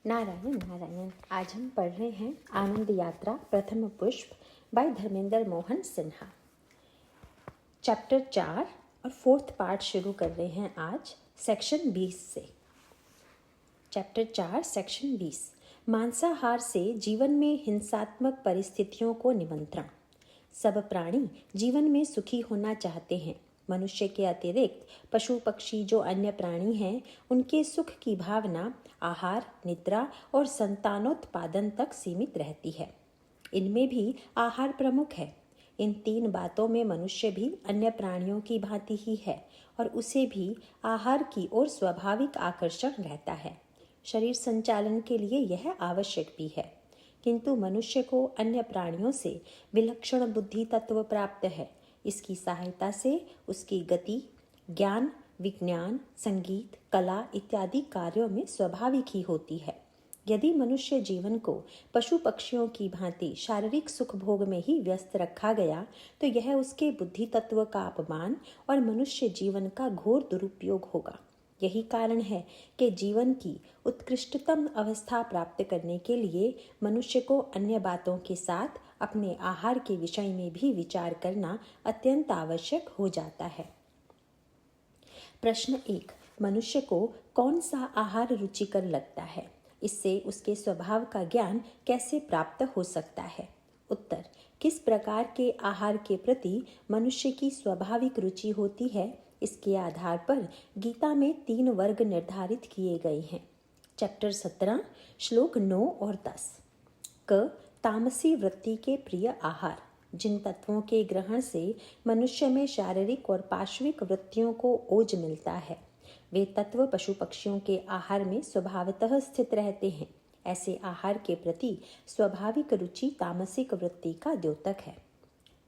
नारायण नारायण। आज हम पढ़ रहे हैं आनंद यात्रा प्रथम पुष्प बाय धर्मेंद्र मोहन सिन्हा। चैप्टर 4 और 4th पार्ट शुरू कर रहे हैं आज सेक्शन 20 से। चैप्टर 4 सेक्शन 20, मांसाहार से जीवन में हिंसात्मक परिस्थितियों को निमंत्रण। सब प्राणी जीवन में सुखी होना चाहते हैं। मनुष्य के अतिरिक्त पशु पक्षी जो अन्य प्राणी हैं, उनके सुख की भावना आहार, निद्रा और संतानोत्पादन तक सीमित रहती है। इनमें भी आहार प्रमुख है। इन 3 बातों में मनुष्य भी अन्य प्राणियों की भांति ही है और उसे भी आहार की ओर स्वाभाविक आकर्षण रहता है। शरीर संचालन के लिए यह आवश्यक भी है, किंतु मनुष्य को अन्य प्राणियों से विलक्षण बुद्धि तत्व प्राप्त है। इसकी सहायता से उसकी गति, ज्ञान, विज्ञान, संगीत, कला इत्यादि कार्यों में स्वाभाविक ही होती है। यदि मनुष्य जीवन को पशु पक्षियों की भांति शारीरिक सुख भोग में ही व्यस्त रखा गया तो यह उसके बुद्धि तत्व का अपमान और मनुष्य जीवन का घोर दुरुपयोग होगा। यही कारण है कि जीवन की उत्कृष्टतम अवस्था प्राप्त करने के लिए मनुष्य को अन्य बातों के साथ अपने आहार के विषय में भी विचार करना अत्यंत आवश्यक हो जाता है। प्रश्न 1, मनुष्य को कौन सा आहार रुचिकर लगता है? इससे उसके स्वभाव का ज्ञान कैसे प्राप्त हो सकता है? उत्तर, किस प्रकार के आहार के प्रति मनुष्य की स्वाभाविक रुचि होती है, इसके आधार पर गीता में 3 वर्ग निर्धारित किए गए हैं। चैप्टर 17 श्लोक 9 और 10। क, तामसी वृत्ति के प्रिय आहार। जिन तत्वों के ग्रहण से मनुष्य में शारीरिक और पाश्विक वृत्तियों को ओज मिलता है, वे तत्व पशु पक्षियों के आहार में स्वभावतः स्थित रहते हैं। ऐसे आहार के प्रति स्वाभाविक रुचि तामसिक वृत्ति का द्योतक है।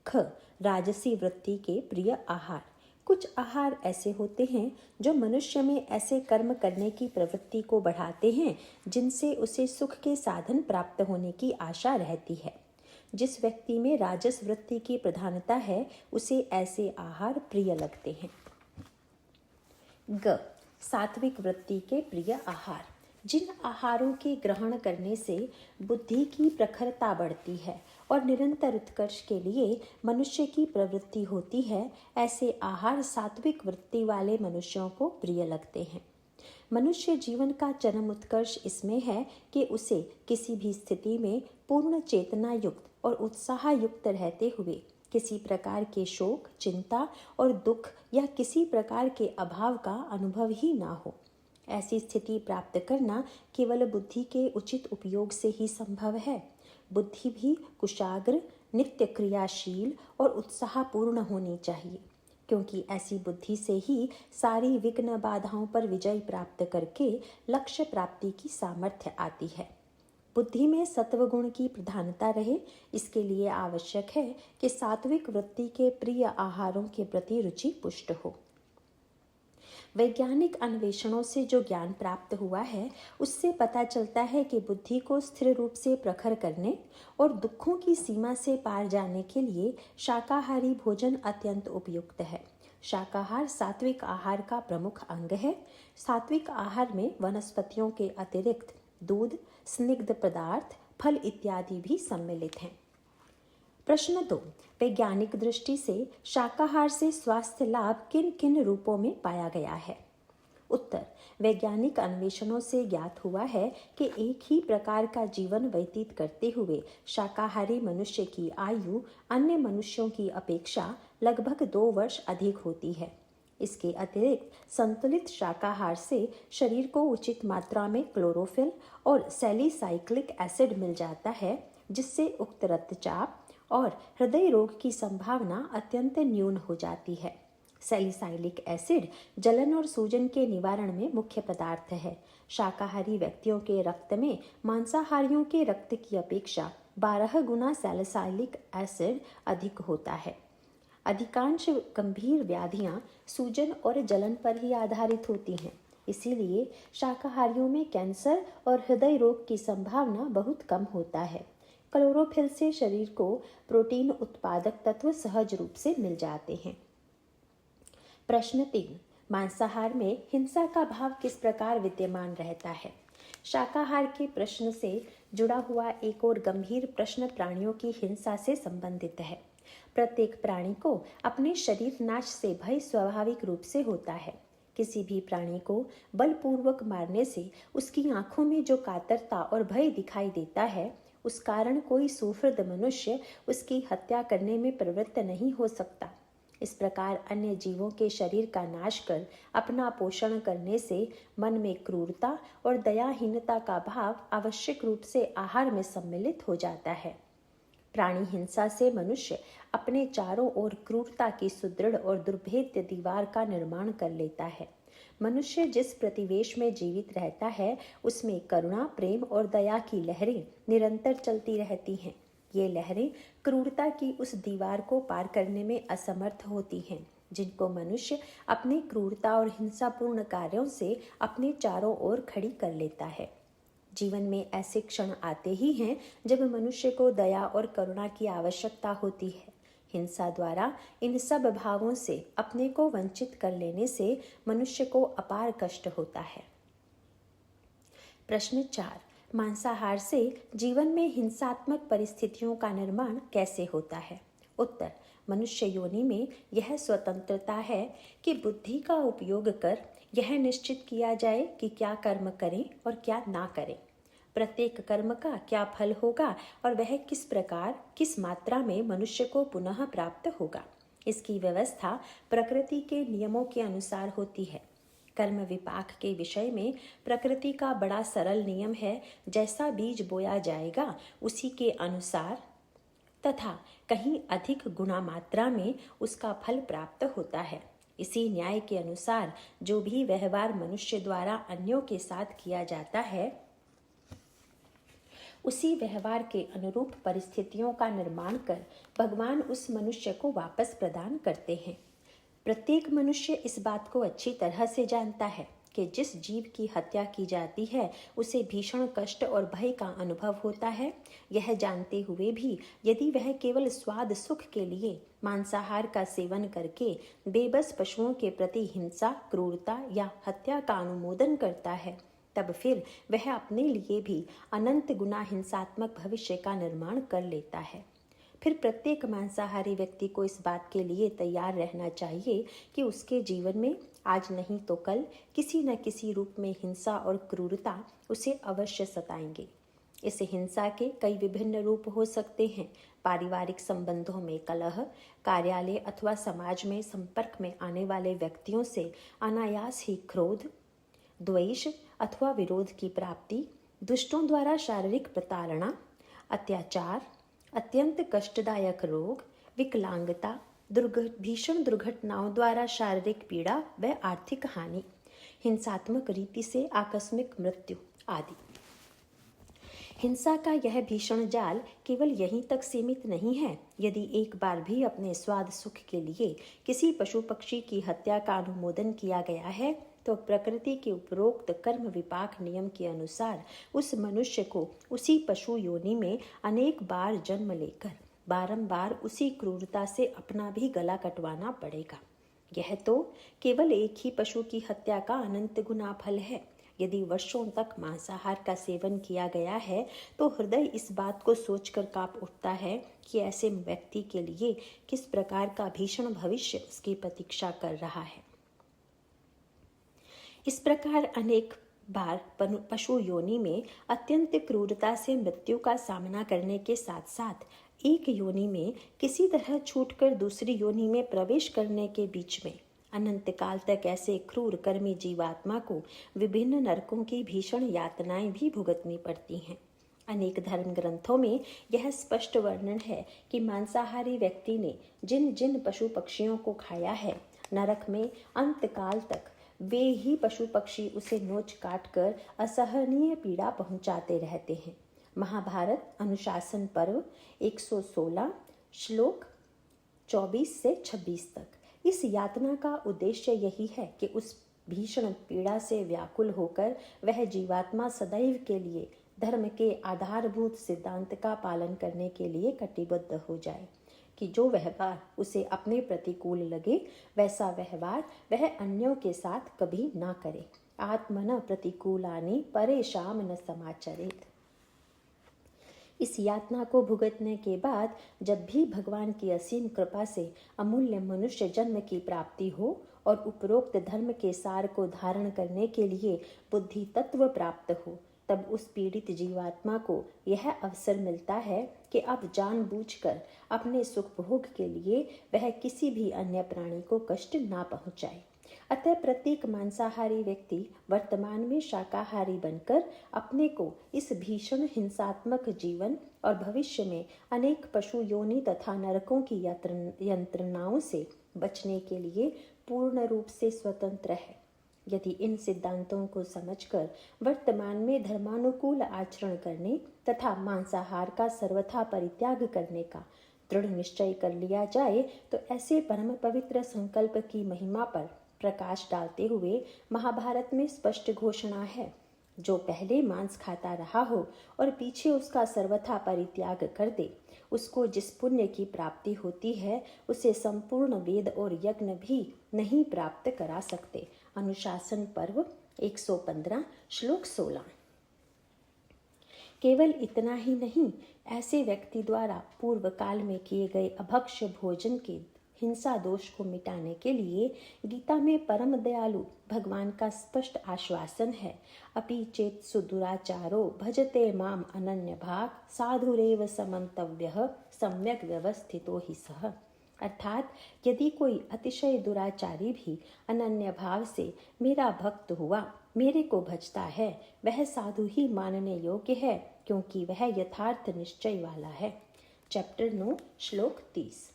ख, राजसी वृत्ति के प्रिय आहार। कुछ आहार ऐसे होते हैं जो मनुष्य में ऐसे कर्म करने की प्रवृत्ति को बढ़ाते हैं जिनसे उसे सुख के साधन प्राप्त होने की आशा रहती है। जिस व्यक्ति में राजस वृत्ति की प्रधानता है उसे ऐसे आहार प्रिय लगते हैं। ग, सात्विक वृत्ति के प्रिय आहार। जिन आहारों के ग्रहण करने से बुद्धि की प्रखरता बढ़ती है और निरंतर उत्कर्ष के लिए मनुष्य की प्रवृत्ति होती है, ऐसे आहार सात्विक वृत्ति वाले मनुष्यों को प्रिय लगते हैं। मनुष्य जीवन का चरम उत्कर्ष इसमें है कि उसे किसी भी स्थिति में पूर्ण चेतना युक्त और उत्साह युक्त रहते हुए किसी प्रकार के शोक, चिंता और दुख या किसी प्रकार के अभाव का अनुभव ही ना हो। ऐसी स्थिति प्राप्त करना केवल बुद्धि के उचित उपयोग से ही संभव है। बुद्धि भी कुशाग्र, नित्य क्रियाशील और उत्साहपूर्ण होनी चाहिए, क्योंकि ऐसी बुद्धि से ही सारी विघ्न बाधाओं पर विजय प्राप्त करके लक्ष्य प्राप्ति की सामर्थ्य आती है। बुद्धि में सत्वगुण की प्रधानता रहे, इसके लिए आवश्यक है कि सात्विक वृत्ति के प्रिय आहारों के प्रति रुचि पुष्ट हो। वैज्ञानिक अन्वेषणों से जो ज्ञान प्राप्त हुआ है उससे पता चलता है कि बुद्धि को स्थिर रूप से प्रखर करने और दुखों की सीमा से पार जाने के लिए शाकाहारी भोजन अत्यंत उपयुक्त है। शाकाहार सात्विक आहार का प्रमुख अंग है। सात्विक आहार में वनस्पतियों के अतिरिक्त दूध, स्निग्ध पदार्थ, फल इत्यादि भी सम्मिलित हैं। प्रश्न 2, वैज्ञानिक दृष्टि से शाकाहार से स्वास्थ्य लाभ किन किन रूपों में पाया गया है? उत्तर, वैज्ञानिक अन्वेषणों से ज्ञात हुआ है कि एक ही प्रकार का जीवन व्यतीत करते हुए शाकाहारी मनुष्य की आयु अन्य मनुष्यों की अपेक्षा लगभग 2 वर्ष अधिक होती है। इसके अतिरिक्त संतुलित शाकाहार से शरीर को उचित मात्रा में क्लोरोफिल और सैलिसाइक्लिक एसिड मिल जाता है, जिससे उक्त रक्तचाप और हृदय रोग की संभावना अत्यंत न्यून हो जाती है। सैलिसाइलिक एसिड जलन और सूजन के निवारण में मुख्य पदार्थ है। शाकाहारी व्यक्तियों के रक्त में मांसाहारियों के रक्त की अपेक्षा 12 गुना सैलिसाइलिक एसिड अधिक होता है। अधिकांश गंभीर व्याधियां सूजन और जलन पर ही आधारित होती हैं, इसीलिए शाकाहारियों में कैंसर और हृदय रोग की संभावना बहुत कम होता है। क्लोरोफिल से शरीर को प्रोटीन उत्पादक तत्व सहज रूप से मिल जाते हैं। प्रश्न 3, मांसाहार में हिंसा का भाव किस प्रकार विद्यमान रहता है? शाकाहार के प्रश्न से जुड़ा हुआ एक और गंभीर प्रश्न प्राणियों की हिंसा से संबंधित है। प्रत्येक प्राणी को अपने शरीर नाश से भय स्वाभाविक रूप से होता है। किसी भी प्राणी को बलपूर्वक मारने से उसकी आंखों में जो कातरता और भय दिखाई देता है, उस कारण कोई सुहृद मनुष्य उसकी हत्या करने में प्रवृत्त नहीं हो सकता। इस प्रकार अन्य जीवों के शरीर का नाश कर अपना पोषण करने से मन में क्रूरता और दयाहीनता का भाव आवश्यक रूप से आहार में सम्मिलित हो जाता है। प्राणी हिंसा से मनुष्य अपने चारों ओर क्रूरता की सुदृढ़ और दुर्भेद्य दीवार का निर्माण कर लेता है। मनुष्य जिस प्रतिवेश में जीवित रहता है, उसमें करुणा, प्रेम और दया की लहरें निरंतर चलती रहती हैं। ये लहरें क्रूरता की उस दीवार को पार करने में असमर्थ होती हैं, जिनको मनुष्य अपनी क्रूरता और हिंसापूर्ण कार्यों से अपने चारों ओर खड़ी कर लेता है। जीवन में ऐसे क्षण आते ही हैं जब मनुष्य को दया और करुणा की आवश्यकता होती है। हिंसा द्वारा इन सब भावों से अपने को वंचित कर लेने से मनुष्य को अपार कष्ट होता है। प्रश्न 4, मांसाहार से जीवन में हिंसात्मक परिस्थितियों का निर्माण कैसे होता है? उत्तर, मनुष्य योनि में यह स्वतंत्रता है कि बुद्धि का उपयोग कर यह निश्चित किया जाए कि क्या कर्म करें और क्या ना करें, प्रत्येक कर्म का क्या फल होगा और वह किस प्रकार, किस मात्रा में मनुष्य को पुनः प्राप्त होगा। इसकी व्यवस्था प्रकृति के नियमों के अनुसार होती है। कर्म विपाक के विषय में प्रकृति का बड़ा सरल नियम है, जैसा बीज बोया जाएगा उसी के अनुसार तथा कहीं अधिक गुना मात्रा में उसका फल प्राप्त होता है। इसी न्याय के अनुसार जो भी व्यवहार मनुष्य द्वारा अन्यों के साथ किया जाता है, उसी व्यवहार के अनुरूप परिस्थितियों का निर्माण कर भगवान उस मनुष्य को वापस प्रदान करते हैं। प्रत्येक मनुष्य इस बात को अच्छी तरह से जानता है कि जिस जीव की हत्या की जाती है उसे भीषण कष्ट और भय का अनुभव होता है। यह जानते हुए भी यदि वह केवल स्वाद सुख के लिए मांसाहार का सेवन करके बेबस पशुओं के प्रति हिंसा, क्रूरता या हत्या का अनुमोदन करता है, तब फिर वह अपने लिए भी अनंत गुना हिंसात्मक भविष्य का निर्माण कर लेता है। फिर प्रत्येक मांसाहारी व्यक्ति को इस बात के लिए तैयार रहना चाहिए कि उसके जीवन में आज नहीं तो कल किसी न किसी रूप में हिंसा और क्रूरता उसे अवश्य सताएंगे। इस हिंसा के कई विभिन्न रूप हो सकते हैं। पारिवारिक संबंधों में कलह, कार्यालय अथवा समाज में संपर्क में आने वाले व्यक्तियों से अनायास ही क्रोध, द्वेष अथवा विरोध की प्राप्ति, दुष्टों द्वारा शारीरिक प्रताड़ना, अत्याचार, अत्यंत कष्टदायक रोग, विकलांगता, भीषण दुर्घटनाओं द्वारा शारीरिक पीड़ा व आर्थिक हानि, हिंसात्मक रीति से आकस्मिक मृत्यु आदि। हिंसा का यह भीषण जाल केवल यहीं तक सीमित नहीं है। यदि एक बार भी अपने स्वाद सुख के लिए किसी पशु पक्षी की हत्या का अनुमोदन किया गया है, तो प्रकृति के उपरोक्त कर्म विपाक नियम के अनुसार उस मनुष्य को उसी पशु योनि में अनेक बार जन्म लेकर बारंबार उसी क्रूरता से अपना भी गला कटवाना पड़ेगा। यह तो केवल एक ही पशु की हत्या का अनंत गुना फल है। यदि वर्षों तक मांसाहार का सेवन किया गया है, तो हृदय इस बात को सोचकर कांप उठता है कि ऐसे व्यक्ति के लिए किस प्रकार का भीषण भविष्य उसकी प्रतीक्षा कर रहा है। इस प्रकार अनेक बार पशु योनि में अत्यंत क्रूरता से मृत्यु का सामना करने के साथ साथ एक योनि में किसी तरह छूटकर दूसरी योनि में प्रवेश करने के बीच में अनंत काल तक ऐसे क्रूर कर्मी जीवात्मा को विभिन्न नरकों की भीषण यातनाएं भी भुगतनी पड़ती हैं। अनेक धर्म ग्रंथों में यह स्पष्ट वर्णन है कि मांसाहारी व्यक्ति ने जिन जिन पशु पक्षियों को खाया है, नरक में अंत काल तक वे ही पशु पक्षी उसे नोच काट कर असहनीय पीड़ा पहुंचाते रहते हैं। महाभारत अनुशासन पर्व 116 श्लोक 24 से 26 तक। इस यातना का उद्देश्य यही है कि उस भीषण पीड़ा से व्याकुल होकर वह जीवात्मा सदैव के लिए धर्म के आधारभूत सिद्धांत का पालन करने के लिए कटिबद्ध हो जाए। कि जो व्यवहार उसे अपने प्रतिकूल लगे वैसा व्यवहार वह अन्यों के साथ कभी ना करे। आत्मन प्रतिकूलानि परेशान न समाचरेत। इस यातना को भुगतने के बाद जब भी भगवान की असीम कृपा से अमूल्य मनुष्य जन्म की प्राप्ति हो और उपरोक्त धर्म के सार को धारण करने के लिए बुद्धि तत्व प्राप्त हो, तब उस पीड़ित जीवात्मा को यह अवसर मिलता है कि अब जानबूझकर अपने सुख भोग के लिए वह किसी भी अन्य प्राणी को कष्ट ना पहुंचाए। अतः प्रत्येक मांसाहारी व्यक्ति वर्तमान में शाकाहारी बनकर अपने को इस भीषण हिंसात्मक जीवन और भविष्य में अनेक पशु योनि तथा नरकों की यंत्रणाओं से बचने के लिए पूर्ण रूप से स्वतंत्र है। यदि इन सिद्धांतों को समझकर वर्तमान में धर्मानुकूल आचरण करने तथा मांसाहार का सर्वथा परित्याग करने का दृढ़ निश्चय कर लिया जाए तो ऐसे परम पवित्र संकल्प की महिमा पर प्रकाश डालते हुए महाभारत में स्पष्ट घोषणा है, जो पहले मांस खाता रहा हो और पीछे उसका सर्वथा परित्याग कर दे, उसको जिस पुण्य की प्राप्ति होती है उसे संपूर्ण वेद और यज्ञ भी नहीं प्राप्त करा सकते। अनुशासन पर्व 115 श्लोक 16। केवल इतना ही नहीं, ऐसे व्यक्ति द्वारा पूर्व काल में किए गए अभक्ष्य भोजन के हिंसा दोष को मिटाने के लिए गीता में परम दयालु भगवान का स्पष्ट आश्वासन है, अपि चेत सुदुराचारो भजते माम अनन्य भाग साधुरेव समन्तव्यः सम्यक व्यवस्थितो हि सः। अर्थात यदि कोई अतिशय दुराचारी भी अनन्य भाव से मेरा भक्त हुआ, मेरे को भजता है, वह साधु ही मानने योग्य है, क्योंकि वह यथार्थ निश्चय वाला है। चैप्टर 9 श्लोक 30।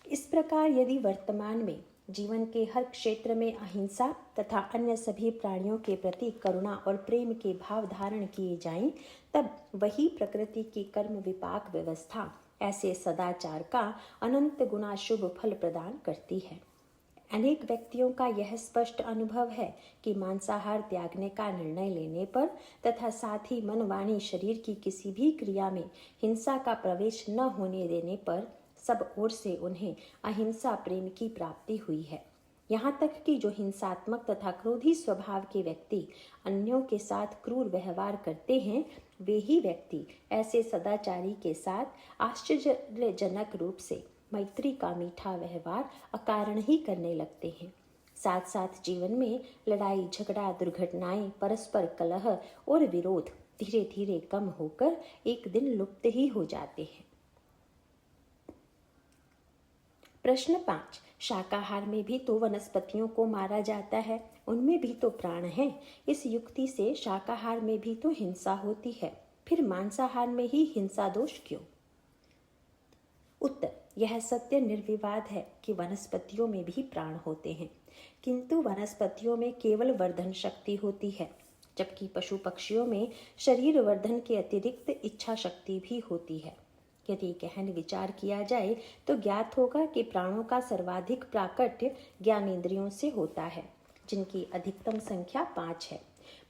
इस प्रकार यदि वर्तमान में जीवन के हर क्षेत्र में अहिंसा तथा अन्य सभी प्राणियों के प्रति करुणा और प्रेम के भाव धारण किए जाएं, तब वही प्रकृति की कर्म विपाक व्यवस्था ऐसे सदाचार का अनंत गुना शुभ फल प्रदान करती है। अनेक व्यक्तियों का यह स्पष्ट अनुभव है कि मांसाहार त्यागने का निर्णय लेने पर तथा साथ ही मन वाणी शरीर की किसी भी क्रिया में हिंसा का प्रवेश न होने देने पर सब ओर से उन्हें अहिंसा प्रेम की प्राप्ति हुई है। यहाँ तक कि जो हिंसात्मक तथा क्रोधी स्वभाव के व्यक्ति अन्यों के साथ क्रूर व्यवहार करते हैं, वे ही व्यक्ति ऐसे सदाचारी के साथ आश्चर्यजनक रूप से मैत्री का मीठा व्यवहार अकारण ही करने लगते हैं। साथ साथ जीवन में लड़ाई झगड़ा दुर्घटनाएं परस्पर कलह और विरोध धीरे धीरे कम होकर एक दिन लुप्त ही हो जाते हैं। प्रश्न 5। शाकाहार में भी तो वनस्पतियों को मारा जाता है, उनमें भी तो प्राण है। इस युक्ति से शाकाहार में भी तो हिंसा होती है, फिर मांसाहार में ही हिंसा दोष क्यों? उत्तर, यह सत्य निर्विवाद है कि वनस्पतियों में भी प्राण होते हैं, किंतु वनस्पतियों में केवल वर्धन शक्ति होती है, जबकि पशु पक्षियों में शरीर वर्धन के अतिरिक्त इच्छा शक्ति भी होती है। यदि गहन विचार किया जाए तो ज्ञात होगा कि प्राणों का सर्वाधिक प्राकट्य ज्ञानेंद्रियों से होता है, जिनकी अधिकतम संख्या 5 है।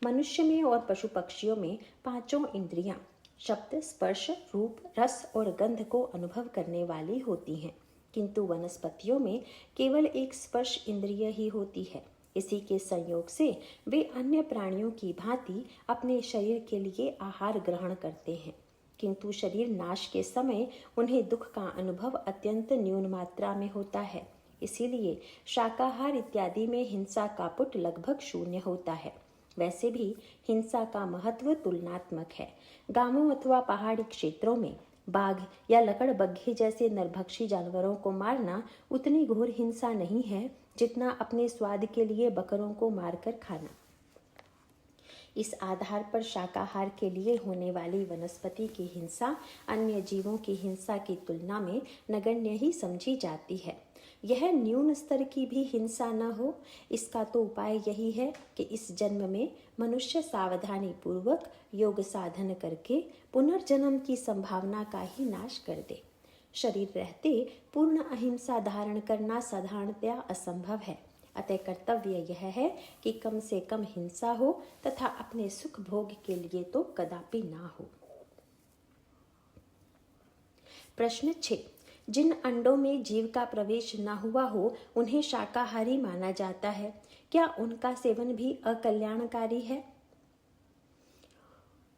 मनुष्य में और पशु पक्षियों में पांचों इंद्रियां शब्द स्पर्श रूप रस और गंध को अनुभव करने वाली होती हैं, किंतु वनस्पतियों में केवल एक स्पर्श इंद्रिय ही होती है। इसी के संयोग से वे अन्य प्राणियों की भांति अपने शरीर के लिए आहार ग्रहण करते हैं, किंतु शरीर नाश के समय उन्हें दुख का अनुभव अत्यंत न्यून मात्रा में होता है। इसीलिए शाकाहार इत्यादि में हिंसा का पुट लगभग शून्य होता है। वैसे भी हिंसा का महत्व तुलनात्मक है। गांवों अथवा पहाड़ी क्षेत्रों में बाघ या लकड़बग्घे जैसे नरभक्षी जानवरों को मारना उतनी घोर हिंसा नहीं है जितना अपने स्वाद के लिए बकरों को मारकर खाना। इस आधार पर शाकाहार के लिए होने वाली वनस्पति की हिंसा अन्य जीवों की हिंसा की तुलना में नगण्य ही समझी जाती है। यह न्यून स्तर की भी हिंसा न हो, इसका तो उपाय यही है कि इस जन्म में मनुष्य सावधानी पूर्वक योग साधन करके पुनर्जन्म की संभावना का ही नाश कर दे। शरीर रहते पूर्ण अहिंसा धारण करना साधारणतया असंभव है। अतः कर्तव्य यह है कि कम से कम हिंसा हो तथा अपने सुख भोग के लिए तो कदापि ना हो। प्रश्न 6। जिन अंडों में जीव का प्रवेश न हुआ हो उन्हें शाकाहारी माना जाता है। क्या उनका सेवन भी अकल्याणकारी है?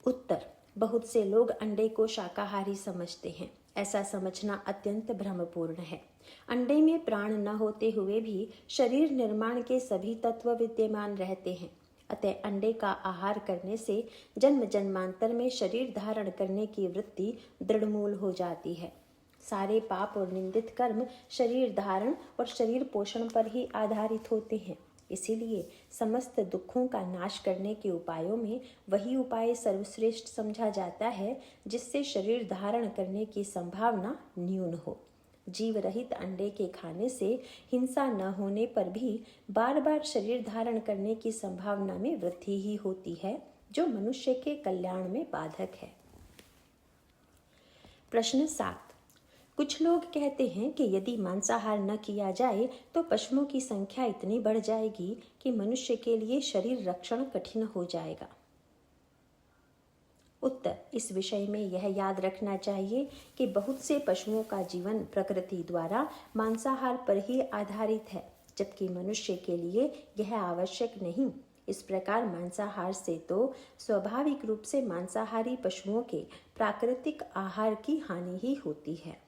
उत्तर, बहुत से लोग अंडे को शाकाहारी समझते हैं। ऐसा समझना अत्यंत भ्रमपूर्ण है। अंडे में प्राण न होते हुए भी शरीर निर्माण के सभी तत्व विद्यमान रहते हैं। अतः अंडे का आहार करने से जन्म जन्मांतर में शरीर धारण करने की वृत्ति दृढ़मूल हो जाती है। सारे पाप और निंदित कर्म शरीर धारण और शरीर पोषण पर ही आधारित होते हैं। इसीलिए समस्त दुखों का नाश करने के उपायों में वही उपाय सर्वश्रेष्ठ समझा जाता है जिससे शरीर धारण करने की संभावना न्यून हो। जीव रहित अंडे के खाने से हिंसा न होने पर भी बार बार शरीर धारण करने की संभावना में वृद्धि ही होती है, जो मनुष्य के कल्याण में बाधक है। प्रश्न 7। कुछ लोग कहते हैं कि यदि मांसाहार न किया जाए तो पशुओं की संख्या इतनी बढ़ जाएगी कि मनुष्य के लिए शरीर रक्षण कठिन हो जाएगा। उत्तर, इस विषय में यह याद रखना चाहिए कि बहुत से पशुओं का जीवन प्रकृति द्वारा मांसाहार पर ही आधारित है, जबकि मनुष्य के लिए यह आवश्यक नहीं। इस प्रकार मांसाहार से तो स्वाभाविक रूप से मांसाहारी पशुओं के प्राकृतिक आहार की हानि ही होती है।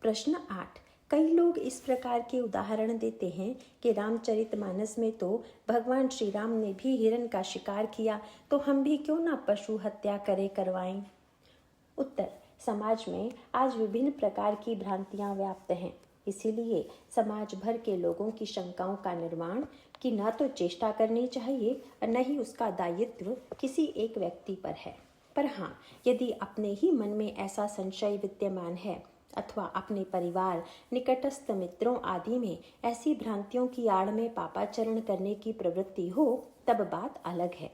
प्रश्न 8। कई लोग इस प्रकार के उदाहरण देते हैं कि रामचरितमानस में तो भगवान श्री राम ने भी हिरण का शिकार किया, तो हम भी क्यों ना पशु हत्या करवाएं। उत्तर, समाज में आज विभिन्न प्रकार की भ्रांतियां व्याप्त हैं। इसीलिए समाज भर के लोगों की शंकाओं का निर्माण की न तो चेष्टा करनी चाहिए और न ही उसका दायित्व किसी एक व्यक्ति पर है। पर हाँ, यदि अपने ही मन में ऐसा संशय विद्यमान है अथवा अपने परिवार, निकटस्थ मित्रों आदि में ऐसी भ्रांतियों की आड़ में पापाचरण करने की प्रवृत्ति हो, तब बात अलग है।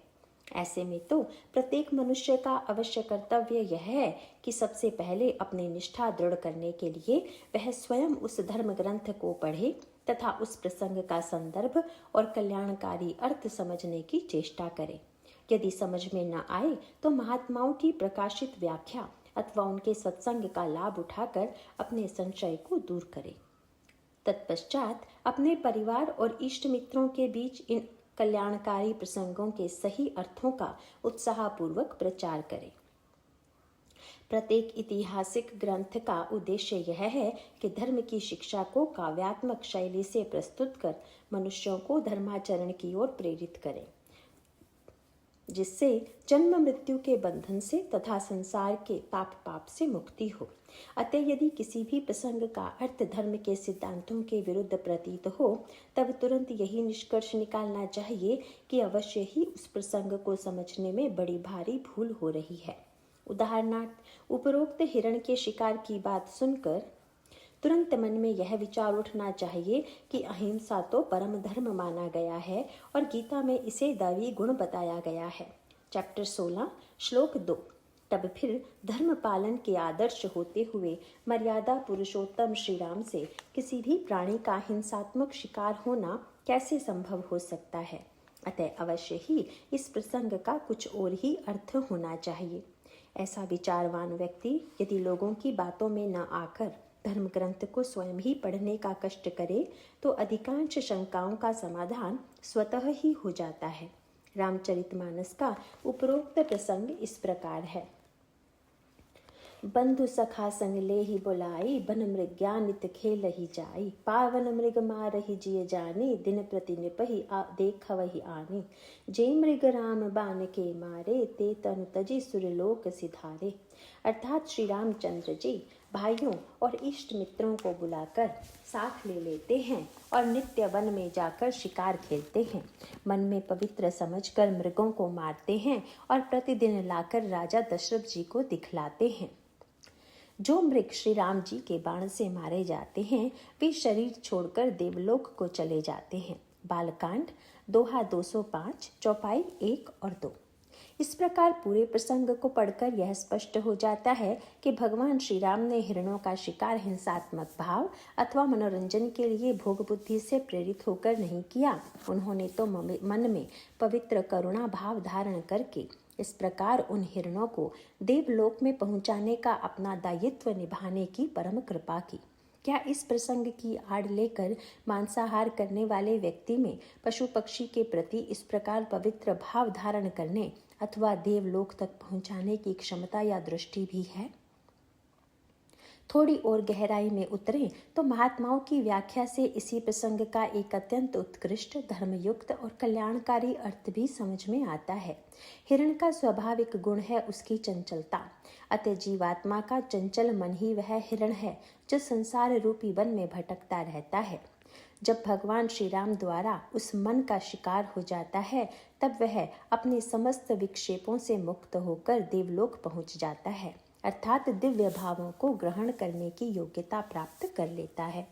ऐसे में तो प्रत्येक मनुष्य का अवश्य कर्तव्य यह है कि सबसे पहले अपनी निष्ठा दृढ़ करने के लिए वह स्वयं उस धर्म ग्रंथ को पढ़े तथा उस प्रसंग का संदर्भ और कल्याणकारी अर्थ समझने की चेष्टा करे। यदि समझ में न आए तो महात्माओं की प्रकाशित व्याख्या अथवा उनके सत्संग का लाभ उठाकर अपने संशय को दूर करे। तत्पश्चात अपने परिवार और इष्ट मित्रों के बीच इन कल्याणकारी प्रसंगों के सही अर्थों का उत्साहपूर्वक प्रचार करें। प्रत्येक ऐतिहासिक ग्रंथ का उद्देश्य यह है कि धर्म की शिक्षा को काव्यात्मक शैली से प्रस्तुत कर मनुष्यों को धर्माचरण की ओर प्रेरित करें, जिससे जन्म मृत्यु के बंधन से तथा संसार के पाप से मुक्ति हो। अतः यदि किसी भी प्रसंग का अर्थ धर्म के सिद्धांतों के विरुद्ध प्रतीत हो, तब तुरंत यही निष्कर्ष निकालना चाहिए कि अवश्य ही उस प्रसंग को समझने में बड़ी भारी भूल हो रही है। उदाहरणार्थ, उपरोक्त हिरण के शिकार की बात सुनकर तुरंत मन में यह विचार उठना चाहिए कि अहिंसा तो परम धर्म माना गया है और गीता में इसे दैवी गुण बताया गया है। चैप्टर 16 श्लोक 2। तब फिर धर्म पालन के आदर्श होते हुए मर्यादा पुरुषोत्तम श्री राम से किसी भी प्राणी का हिंसात्मक शिकार होना कैसे संभव हो सकता है। अतः अवश्य ही इस प्रसंग का कुछ और ही अर्थ होना चाहिए। ऐसा विचारवान व्यक्ति यदि लोगों की बातों में न आकर धर्म ग्रंथ को स्वयं ही पढ़ने का कष्ट करे तो अधिकांश शंकाओं का समाधान स्वतः ही हो जाता है। रामचरितमानस का उपरोक्त प्रसंग इस प्रकार है। बंधु सखा संग ले ही बुलाई, बन मृग्यानित खेल ही जाई, पावन मृग मार ही जिय जाने, दिन प्रति निपहि देख वही आने, जे मृग राम बान के मारे, ते तनु तजी सुरलोक सिधारे। अर्थात श्री रामचंद्र जी भाइयों और इष्ट मित्रों को बुलाकर साथ ले लेते हैं और नित्य वन में जाकर शिकार खेलते हैं। मन में पवित्र समझकर मृगों को मारते हैं और प्रतिदिन लाकर राजा दशरथ जी को दिखलाते हैं। जो मृग श्री राम जी के बाण से मारे जाते हैं वे शरीर छोड़कर देवलोक को चले जाते हैं। बालकांड दोहा 205 चौपाई 1 और 2। इस प्रकार पूरे प्रसंग को पढ़कर यह स्पष्ट हो जाता है कि भगवान श्री राम ने हिरणों का शिकार हिंसात्मक भाव अथवा मनोरंजन के लिए भोग बुद्धि से प्रेरित होकर नहीं किया। उन्होंने तो मन में पवित्र करुणा भाव धारण करके इस प्रकार उन हिरणों को देवलोक में पहुंचाने का अपना दायित्व निभाने की परम कृपा की। क्या इस प्रसंग की आड़ लेकर मांसाहार करने वाले व्यक्ति में पशु पक्षी के प्रति इस प्रकार पवित्र भाव धारण करने अथवा देवलोक तक पहुंचाने की क्षमता या दृष्टि भी है? थोड़ी और गहराई में उतरें तो महात्माओं की व्याख्या से इसी प्रसंग का एक अत्यंत उत्कृष्ट, धर्मयुक्त और कल्याणकारी अर्थ भी समझ में आता है। हिरण का स्वाभाविक गुण है उसकी चंचलता। अतः जीवात्मा का चंचल मन ही वह हिरण है जो संसार रूपी वन में भटकता रहता है। जब भगवान श्री राम द्वारा उस मन का शिकार हो जाता है तब वह अपने समस्त विक्षेपों से मुक्त होकर देवलोक पहुंच जाता है, अर्थात दिव्य भावों को ग्रहण करने की योग्यता प्राप्त कर लेता है।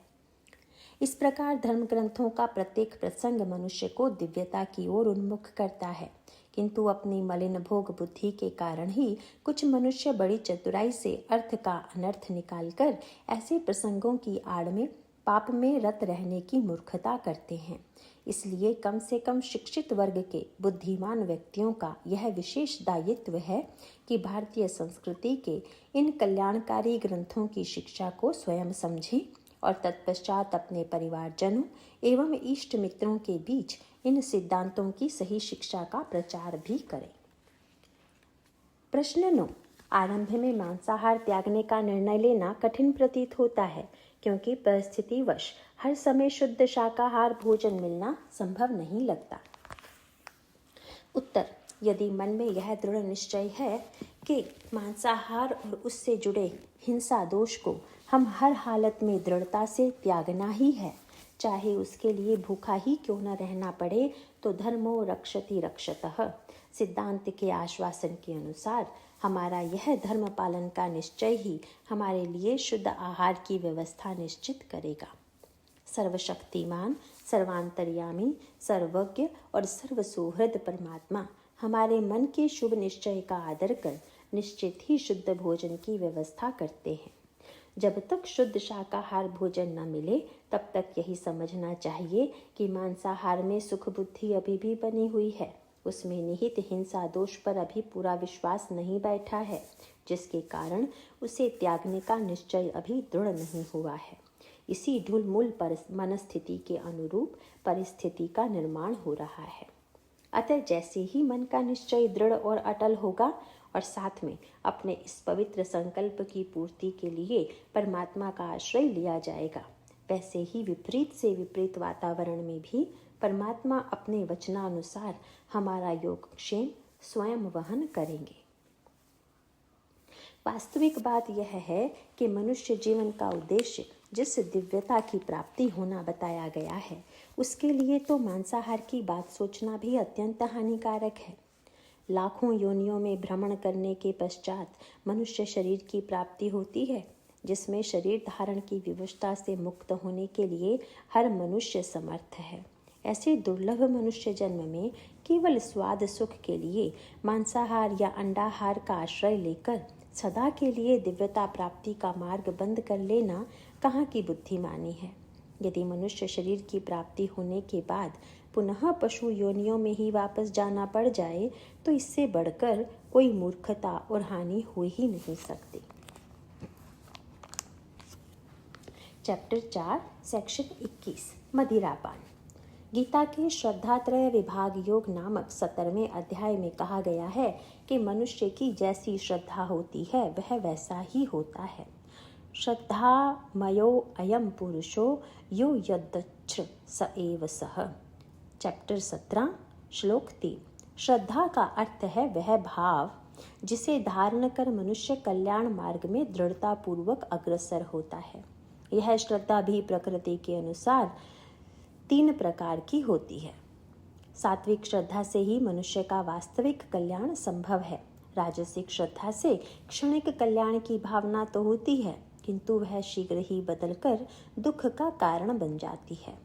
इस प्रकार धर्म ग्रंथों का प्रत्येक प्रसंग मनुष्य को दिव्यता की ओर उन्मुख करता है, किंतु अपनी मलिन भोग बुद्धि के कारण ही कुछ मनुष्य बड़ी चतुराई से अर्थ का अनर्थ निकालकर ऐसे प्रसंगों की आड़ में पाप में रत रहने की मूर्खता करते हैं। इसलिए कम से कम शिक्षित वर्ग के बुद्धिमान व्यक्तियों का यह विशेष दायित्व है कि भारतीय संस्कृति के इन कल्याणकारी ग्रंथों की शिक्षा को स्वयं समझें और तत्पश्चात अपने परिवारजनों एवं इष्ट मित्रों के बीच इन सिद्धांतों की सही शिक्षा का प्रचार भी करें। प्रश्न 9। आरंभ में मांसाहार त्यागने का निर्णय लेना कठिन प्रतीत होता है, क्योंकि परिस्थितिवश हर समय शुद्ध शाकाहार भोजन मिलना संभव नहीं लगता। उत्तर: यदि मन में यह दृढ़ निश्चय है कि मांसाहार और उससे जुड़े हिंसा दोष को हम हर हालत में दृढ़ता से त्यागना ही है, चाहे उसके लिए भूखा ही क्यों न रहना पड़े, तो धर्मो रक्षति रक्षतः सिद्धांत के आश्वासन के अनुसार हमारा यह धर्म पालन का निश्चय ही हमारे लिए शुद्ध आहार की व्यवस्था निश्चित करेगा। सर्वशक्तिमान, सर्वांतर्यामी, सर्वज्ञ और सर्वसुहृद परमात्मा हमारे मन के शुभ निश्चय का आदर कर निश्चित ही शुद्ध भोजन की व्यवस्था करते हैं। जब तक शुद्ध शाकाहार भोजन न मिले तब तक यही समझना चाहिए कि मांसाहार में सुख बुद्धि अभी भी बनी हुई है, उसमें निहित हिंसा दोष पर अभी पूरा विश्वास नहीं बैठा है, जिसके कारण उसे त्यागने का निश्चय अभी दृढ़ नहीं हुआ है। इसी ढुलमुल मनस्थिति के अनुरूप परिस्थिति का निर्माण हो रहा है। अतः जैसे ही मन का निश्चय दृढ़ और अटल होगा और साथ में अपने इस पवित्र संकल्प की पूर्ति के लिए परमात्मा का आश्रय लिया जाएगा, वैसे ही विपरीत से विपरीत वातावरण में भी परमात्मा अपने वचनानुसार हमारा योगक्षेम स्वयं वहन करेंगे। वास्तविक बात यह है कि मनुष्य जीवन का उद्देश्य जिस दिव्यता की प्राप्ति होना बताया गया है, उसके लिए तो मांसाहार की बात सोचना भी अत्यंत हानिकारक है। लाखों योनियों में भ्रमण करने के पश्चात मनुष्य शरीर की प्राप्ति होती है, जिसमें शरीर धारण की विवशता से मुक्त होने के लिए हर मनुष्य समर्थ है। ऐसे दुर्लभ मनुष्य जन्म में केवल स्वाद सुख के लिए मांसाहार या अंडाहार का आश्रय लेकर सदा के लिए दिव्यता प्राप्ति का मार्ग बंद कर लेना कहाँ की बुद्धिमानी है। यदि मनुष्य शरीर की प्राप्ति होने के बाद पुनः पशु योनियों में ही वापस जाना पड़ जाए तो इससे बढ़कर कोई मूर्खता और हानि हो ही नहीं सकती। Chapter 4 section 21 मदिरापान। गीता के श्रद्धात्रय विभाग योग नामक 17वें अध्याय में कहा गया है कि मनुष्य की जैसी श्रद्धा होती है वह वैसा ही होता है। श्रद्धा मयो अयम पुरुषो यो यदच्छ स एव सह। चैप्टर 17 श्लोक 3। श्रद्धा का अर्थ है वह भाव जिसे धारण कर मनुष्य कल्याण मार्ग में दृढ़ता पूर्वक अग्रसर होता है। यह श्रद्धा भी प्रकृति के अनुसार 3 प्रकार की होती है। सात्विक श्रद्धा से ही मनुष्य का वास्तविक कल्याण संभव है। राजसिक श्रद्धा से क्षणिक कल्याण की भावना तो होती है, किंतु वह शीघ्र ही बदलकर दुख का कारण बन जाती है।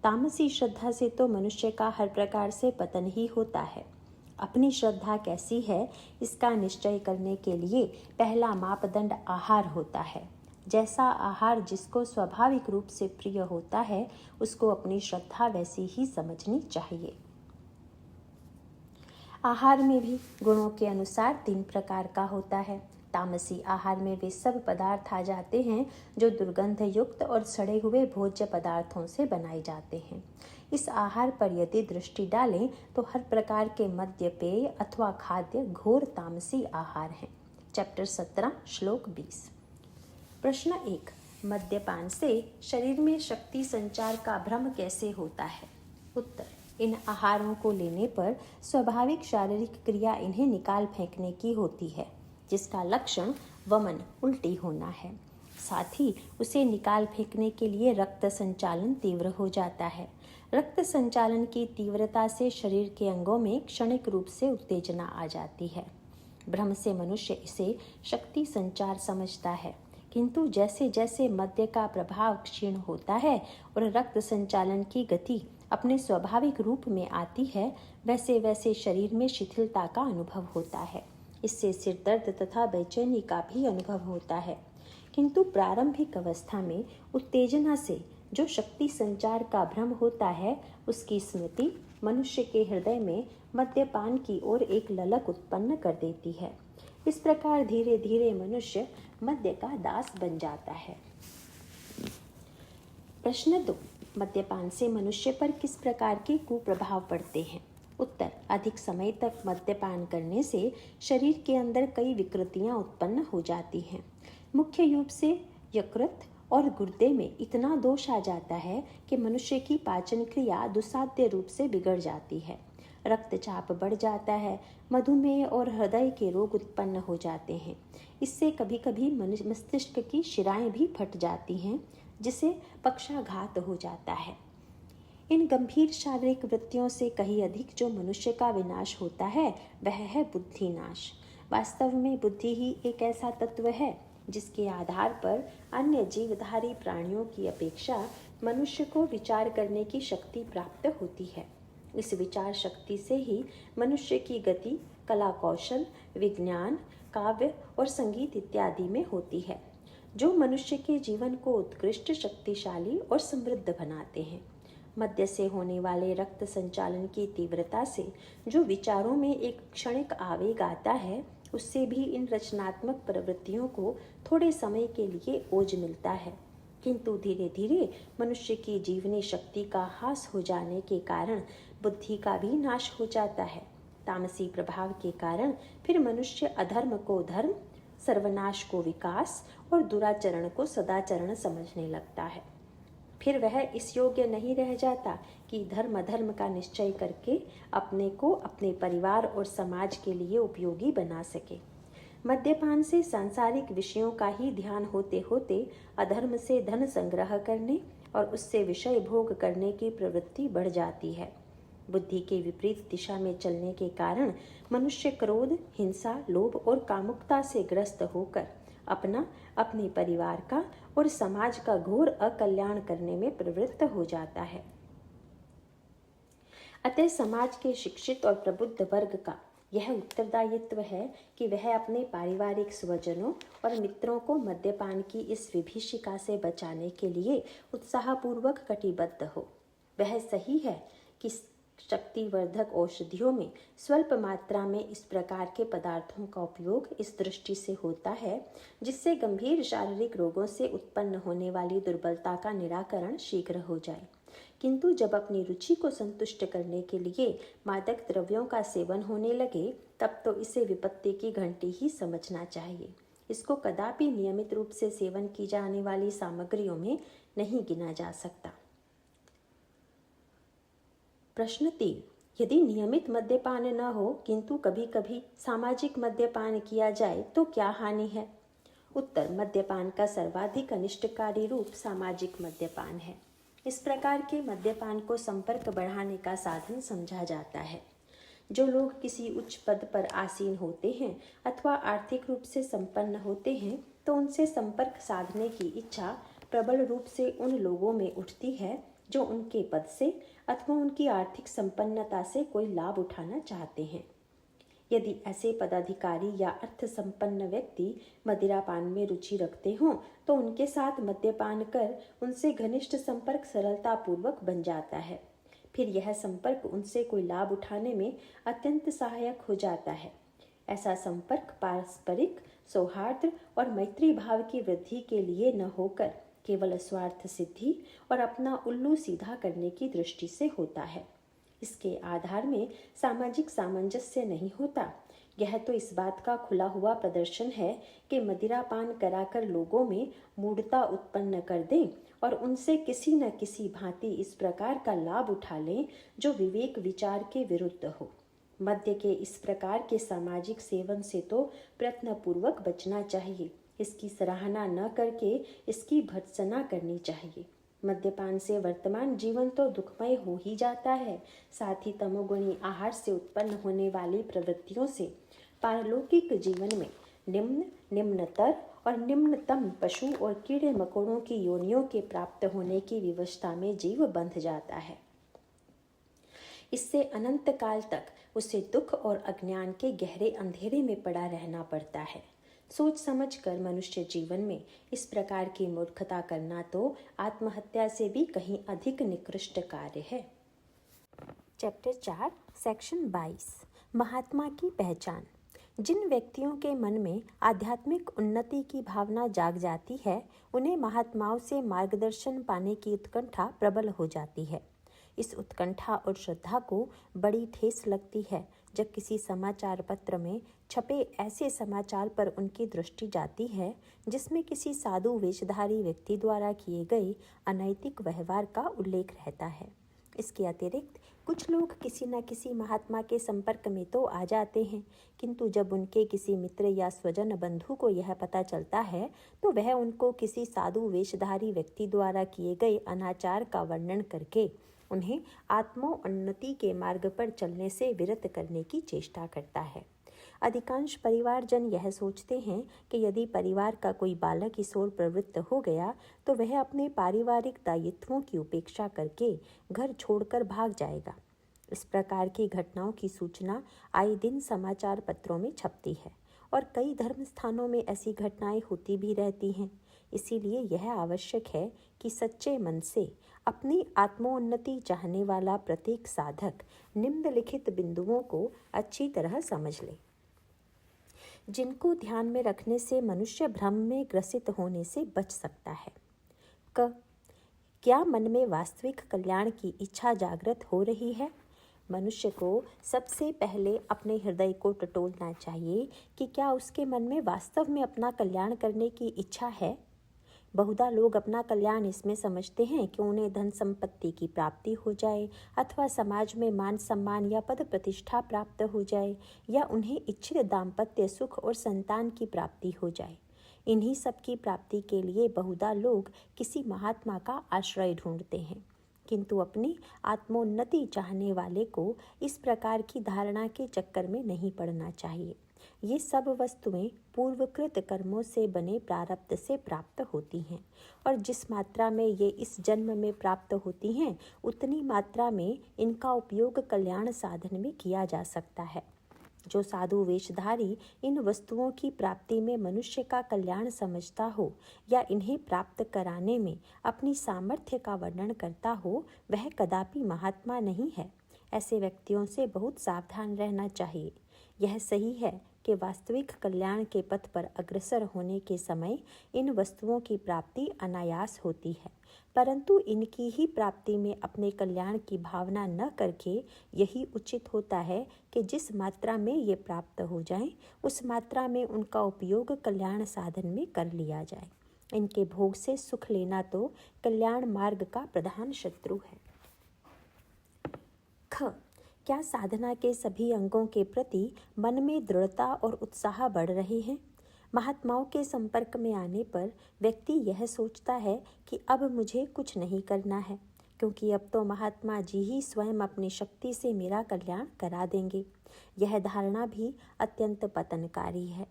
तामसी श्रद्धा से तो मनुष्य का हर प्रकार से पतन ही होता है। अपनी श्रद्धा कैसी है इसका निश्चय करने के लिए पहला मापदंड आहार होता है। जैसा आहार जिसको स्वाभाविक रूप से प्रिय होता है उसको अपनी श्रद्धा वैसी ही समझनी चाहिए। आहार में भी गुणों के अनुसार 3 प्रकार का होता है। तामसी आहार में वे सब पदार्थ आ जाते हैं जो दुर्गंध युक्त और सड़े हुए भोज्य पदार्थों से बनाए जाते हैं। इस आहार पर यदि दृष्टि डालें तो हर प्रकार के मद्य पेय अथवा खाद्य घोर तामसी आहार हैं। चैप्टर 17 श्लोक 20। प्रश्न 1, मद्यपान से शरीर में शक्ति संचार का भ्रम कैसे होता है? उत्तर, इन आहारों को लेने पर स्वाभाविक शारीरिक क्रिया इन्हें निकाल फेंकने की होती है, जिसका लक्षण वमन उल्टी होना है। साथ ही उसे निकाल फेंकने के लिए रक्त संचालन तीव्र हो जाता है। रक्त संचालन की तीव्रता से शरीर के अंगों में क्षणिक रूप से उत्तेजना आ जाती है। भ्रम से मनुष्य इसे शक्ति संचार समझता है, किंतु जैसे जैसे मद्य का प्रभाव क्षीण होता है और रक्त संचालन की गति अपने स्वाभाविक रूप में आती है, वैसे वैसे शरीर में शिथिलता का अनुभव होता है। इससे सिर दर्द तथा बेचैनी का भी अनुभव होता है। किंतु प्रारंभिक अवस्था में उत्तेजना से जो शक्ति संचार का भ्रम होता है, उसकी स्मृति मनुष्य के हृदय में मद्यपान की ओर एक ललक उत्पन्न कर देती है। इस प्रकार धीरे धीरे मनुष्य मद्य का दास बन जाता है। प्रश्न 2, मद्यपान से मनुष्य पर किस प्रकार के कुप्रभाव पड़ते हैं? उत्तर, अधिक समय तक मद्यपान करने से शरीर के अंदर कई विकृतियां उत्पन्न हो जाती हैं। मुख्य रूप से यकृत और गुर्दे में इतना दोष आ जाता है कि मनुष्य की पाचन क्रिया दुस्साध्य रूप से बिगड़ जाती है। रक्तचाप बढ़ जाता है, मधुमेह और हृदय के रोग उत्पन्न हो जाते हैं। इससे कभी कभी मस्तिष्क की शिराएं भी फट जाती हैं, जिसे पक्षाघात हो जाता है। इन गंभीर शारीरिक वृत्तियों से कहीं अधिक जो मनुष्य का विनाश होता है, वह है बुद्धि नाश। वास्तव में बुद्धि ही एक ऐसा तत्व है जिसके आधार पर अन्य जीवधारी प्राणियों की अपेक्षा मनुष्य को विचार करने की शक्ति प्राप्त होती है। इस विचार शक्ति से ही मनुष्य की गति कला कौशल, विज्ञान, काव्य और संगीत इत्यादि में होती है, जो मनुष्य के जीवन को उत्कृष्ट, शक्तिशाली और समृद्ध बनाते हैं। मद्य से होने वाले रक्त संचालन की तीव्रता से जो विचारों में एक क्षणिक आवेग आता है, उससे भी इन रचनात्मक प्रवृत्तियों को थोड़े समय के लिए ओज मिलता है, किंतु धीरे धीरे मनुष्य की जीवनी शक्ति का ह्रास हो जाने के कारण बुद्धि का भी नाश हो जाता है। तामसी प्रभाव के कारण फिर मनुष्य अधर्म को धर्म, सर्वनाश को विकास और दुराचरण को सदाचरण समझने लगता है। फिर वह इस योग्य नहीं रह जाता कि धर्म अधर्म का निश्चय करके अपने को, अपने परिवार और समाज के लिए उपयोगी बना सके। मद्यपान से सांसारिक विषयों का ही ध्यान होते होते अधर्म से धन संग्रह करने और उससे विषय भोग करने की प्रवृत्ति बढ़ जाती है। बुद्धि के विपरीत दिशा में चलने के कारण मनुष्य क्रोध, हिंसा, लोभ और कामुकता से ग्रस्त होकर अपना, अपने परिवार का और समाज का घोर अकल्याण करने में प्रवृत्त हो जाता है। अतः समाज के शिक्षित और प्रबुद्ध वर्ग का यह उत्तरदायित्व है कि वह अपने पारिवारिक स्वजनों और मित्रों को मद्यपान की इस विभीषिका से बचाने के लिए उत्साहपूर्वक कटिबद्ध हो। वह सही है कि शक्तिवर्धक औषधियों में स्वल्प मात्रा में इस प्रकार के पदार्थों का उपयोग इस दृष्टि से होता है जिससे गंभीर शारीरिक रोगों से उत्पन्न होने वाली दुर्बलता का निराकरण शीघ्र हो जाए। किंतु जब अपनी रुचि को संतुष्ट करने के लिए मादक द्रव्यों का सेवन होने लगे, तब तो इसे विपत्ति की घंटी ही समझना चाहिए। इसको कदापि नियमित रूप से सेवन की जाने वाली सामग्रियों में नहीं गिना जा सकता। प्रश्न 3, यदि नियमित मद्यपान न हो किंतु कभी कभी सामाजिक मद्यपान किया जाए तो क्या हानि है? उत्तर, मद्यपान का सर्वाधिक अनिष्टकारी रूप सामाजिक मद्यपान है। इस प्रकार के मद्यपान को संपर्क बढ़ाने का साधन समझा जाता है। जो लोग किसी उच्च पद पर आसीन होते हैं अथवा आर्थिक रूप से संपन्न होते हैं, तो उनसे संपर्क साधने की इच्छा प्रबल रूप से उन लोगों में उठती है जो उनके पद से अथवा उनकी आर्थिक संपन्नता से कोई लाभ उठाना चाहते हैं। यदि ऐसे पदाधिकारी या अर्थ संपन्न व्यक्ति मदिरापान में रुचि रखते हों, तो उनके साथ मद्यपान कर उनसे घनिष्ठ संपर्क सरलता पूर्वक बन जाता है। फिर यह संपर्क उनसे कोई लाभ उठाने में अत्यंत सहायक हो जाता है। ऐसा संपर्क पारस्परिक सौहार्द और मैत्री भाव की वृद्धि के लिए न होकर केवल स्वार्थ सिद्धि और अपना उल्लू सीधा करने की दृष्टि से होता है। इसके आधार में सामाजिक सामंजस्य नहीं होता। यह तो इस बात का खुला हुआ प्रदर्शन है कि मदिरापान कराकर लोगों में मूढ़ता उत्पन्न कर दें और उनसे किसी न किसी भांति इस प्रकार का लाभ उठा लें जो विवेक विचार के विरुद्ध हो। मद्य के इस प्रकार के सामाजिक सेवन से तो प्रयत्नपूर्वक बचना चाहिए। इसकी सराहना न करके इसकी भर्त्सना करनी चाहिए। मद्यपान से वर्तमान जीवन तो दुखमय हो ही जाता है, साथ ही तमोगुणी आहार से उत्पन्न होने वाली प्रवृत्तियों से पारलौकिक जीवन में निम्न, निम्नतर और निम्नतम पशु और कीड़े मकोड़ों की योनियों के प्राप्त होने की विवशता में जीव बंध जाता है। इससे अनंत काल तक उसे दुख और अज्ञान के गहरे अंधेरे में पड़ा रहना पड़ता है। सोच समझ कर मनुष्य जीवन में इस प्रकार की मूर्खता करना तो आत्महत्या से भी कहीं अधिक निकृष्ट कार्य है। चैप्टर 4 सेक्शन 22 महात्मा की पहचान। जिन व्यक्तियों के मन में आध्यात्मिक उन्नति की भावना जाग जाती है, उन्हें महात्माओं से मार्गदर्शन पाने की उत्कंठा प्रबल हो जाती है। इस उत्कंठा और श्रद्धा को बड़ी ठेस लगती है जब किसी समाचार पत्र में छपे ऐसे समाचार पर उनकी दृष्टि जाती है जिसमें किसी साधु वेशधारी व्यक्ति द्वारा किए गए अनैतिक व्यवहार का उल्लेख रहता है। इसके अतिरिक्त कुछ लोग किसी न किसी महात्मा के संपर्क में तो आ जाते हैं, किंतु जब उनके किसी मित्र या स्वजन बंधु को यह पता चलता है तो वह उनको किसी साधु वेशधारी व्यक्ति द्वारा किए गए अनाचार का वर्णन करके उन्हें आत्मोन्नति के मार्ग पर चलने से विरत करने की चेष्टा करता है। अधिकांश परिवारजन यह सोचते हैं कि यदि परिवार का कोई बालक इस ओर प्रवृत्त हो गया तो वह अपने पारिवारिक दायित्वों की उपेक्षा करके घर छोड़कर भाग जाएगा। इस प्रकार की घटनाओं की सूचना आए दिन समाचार पत्रों में छपती है और कई धर्म स्थानों में ऐसी घटनाएं होती भी रहती हैं। इसीलिए यह आवश्यक है कि सच्चे मन से अपनी आत्मोन्नति चाहने वाला प्रत्येक साधक निम्नलिखित बिंदुओं को अच्छी तरह समझ ले, जिनको ध्यान में रखने से मनुष्य भ्रम में ग्रसित होने से बच सकता है। क्या मन में वास्तविक कल्याण की इच्छा जागृत हो रही है? मनुष्य को सबसे पहले अपने हृदय को टटोलना चाहिए कि क्या उसके मन में वास्तव में अपना कल्याण करने की इच्छा है। बहुधा लोग अपना कल्याण इसमें समझते हैं कि उन्हें धन संपत्ति की प्राप्ति हो जाए अथवा समाज में मान सम्मान या पद प्रतिष्ठा प्राप्त हो जाए या उन्हें इच्छित दाम्पत्य सुख और संतान की प्राप्ति हो जाए। इन्हीं सब की प्राप्ति के लिए बहुधा लोग किसी महात्मा का आश्रय ढूंढते हैं, किंतु अपनी आत्मोन्नति चाहने वाले को इस प्रकार की धारणा के चक्कर में नहीं पड़ना चाहिए। ये सब वस्तुएं पूर्वकृत कर्मों से बने प्रारब्ध से प्राप्त होती हैं और जिस मात्रा में ये इस जन्म में प्राप्त होती हैं उतनी मात्रा में इनका उपयोग कल्याण साधन में किया जा सकता है। जो साधु वेशधारी इन वस्तुओं की प्राप्ति में मनुष्य का कल्याण समझता हो या इन्हें प्राप्त कराने में अपनी सामर्थ्य का वर्णन करता हो, वह कदापि महात्मा नहीं है। ऐसे व्यक्तियों से बहुत सावधान रहना चाहिए। यह सही है कि वास्तविक कल्याण के पथ पर अग्रसर होने के समय इन वस्तुओं की प्राप्ति अनायास होती है, परंतु इनकी ही प्राप्ति में अपने कल्याण की भावना न करके यही उचित होता है कि जिस मात्रा में ये प्राप्त हो जाएं, उस मात्रा में उनका उपयोग कल्याण साधन में कर लिया जाए। इनके भोग से सुख लेना तो कल्याण मार्ग का प्रधान शत्रु है। क्या साधना के सभी अंगों के प्रति मन में दृढ़ता और उत्साह बढ़ रहे हैं? महात्माओं के संपर्क में आने पर व्यक्ति यह सोचता है कि अब मुझे कुछ नहीं करना है, क्योंकि अब तो महात्मा जी ही स्वयं अपनी शक्ति से मेरा कल्याण करा देंगे। यह धारणा भी अत्यंत पतनकारी है।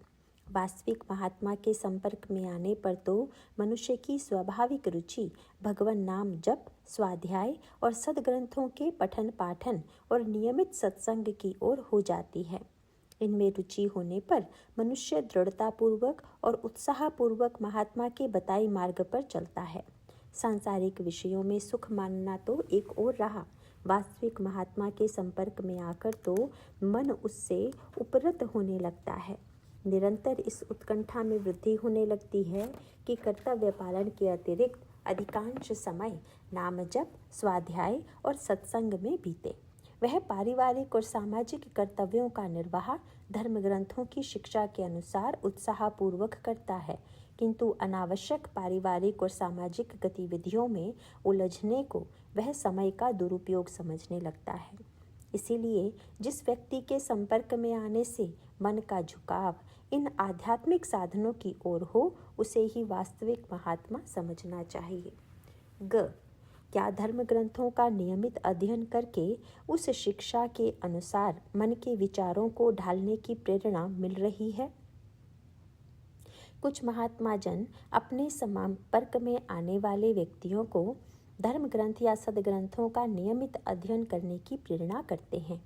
वास्तविक महात्मा के संपर्क में आने पर तो मनुष्य की स्वाभाविक रुचि भगवान नाम जप, स्वाध्याय और सद्ग्रंथों के पठन पाठन और नियमित सत्संग की ओर हो जाती है। इनमें रुचि होने पर मनुष्य दृढ़तापूर्वक और उत्साहपूर्वक महात्मा के बताए मार्ग पर चलता है। सांसारिक विषयों में सुख मानना तो एक ओर रहा, वास्तविक महात्मा के संपर्क में आकर तो मन उससे उपरत होने लगता है। निरंतर इस उत्कंठा में वृद्धि होने लगती है कि कर्तव्य पालन के अतिरिक्त अधिकांश समय नाम जप, स्वाध्याय और सत्संग में बीते। वह पारिवारिक और सामाजिक कर्तव्यों का निर्वाह धर्म ग्रंथों की शिक्षा के अनुसार उत्साहपूर्वक करता है, किंतु अनावश्यक पारिवारिक और सामाजिक गतिविधियों में उलझने को वह समय का दुरुपयोग समझने लगता है। इसीलिए जिस व्यक्ति के संपर्क में आने से मन का झुकाव इन आध्यात्मिक साधनों की ओर हो, उसे ही वास्तविक महात्मा समझना चाहिए। क्या धर्म ग्रंथों का नियमित अध्ययन करके उस शिक्षा के अनुसार मन के विचारों को ढालने की प्रेरणा मिल रही है? कुछ महात्मा जन अपने संपर्क में आने वाले व्यक्तियों को धर्म ग्रंथ या सदग्रंथों का नियमित अध्ययन करने की प्रेरणा करते हैं।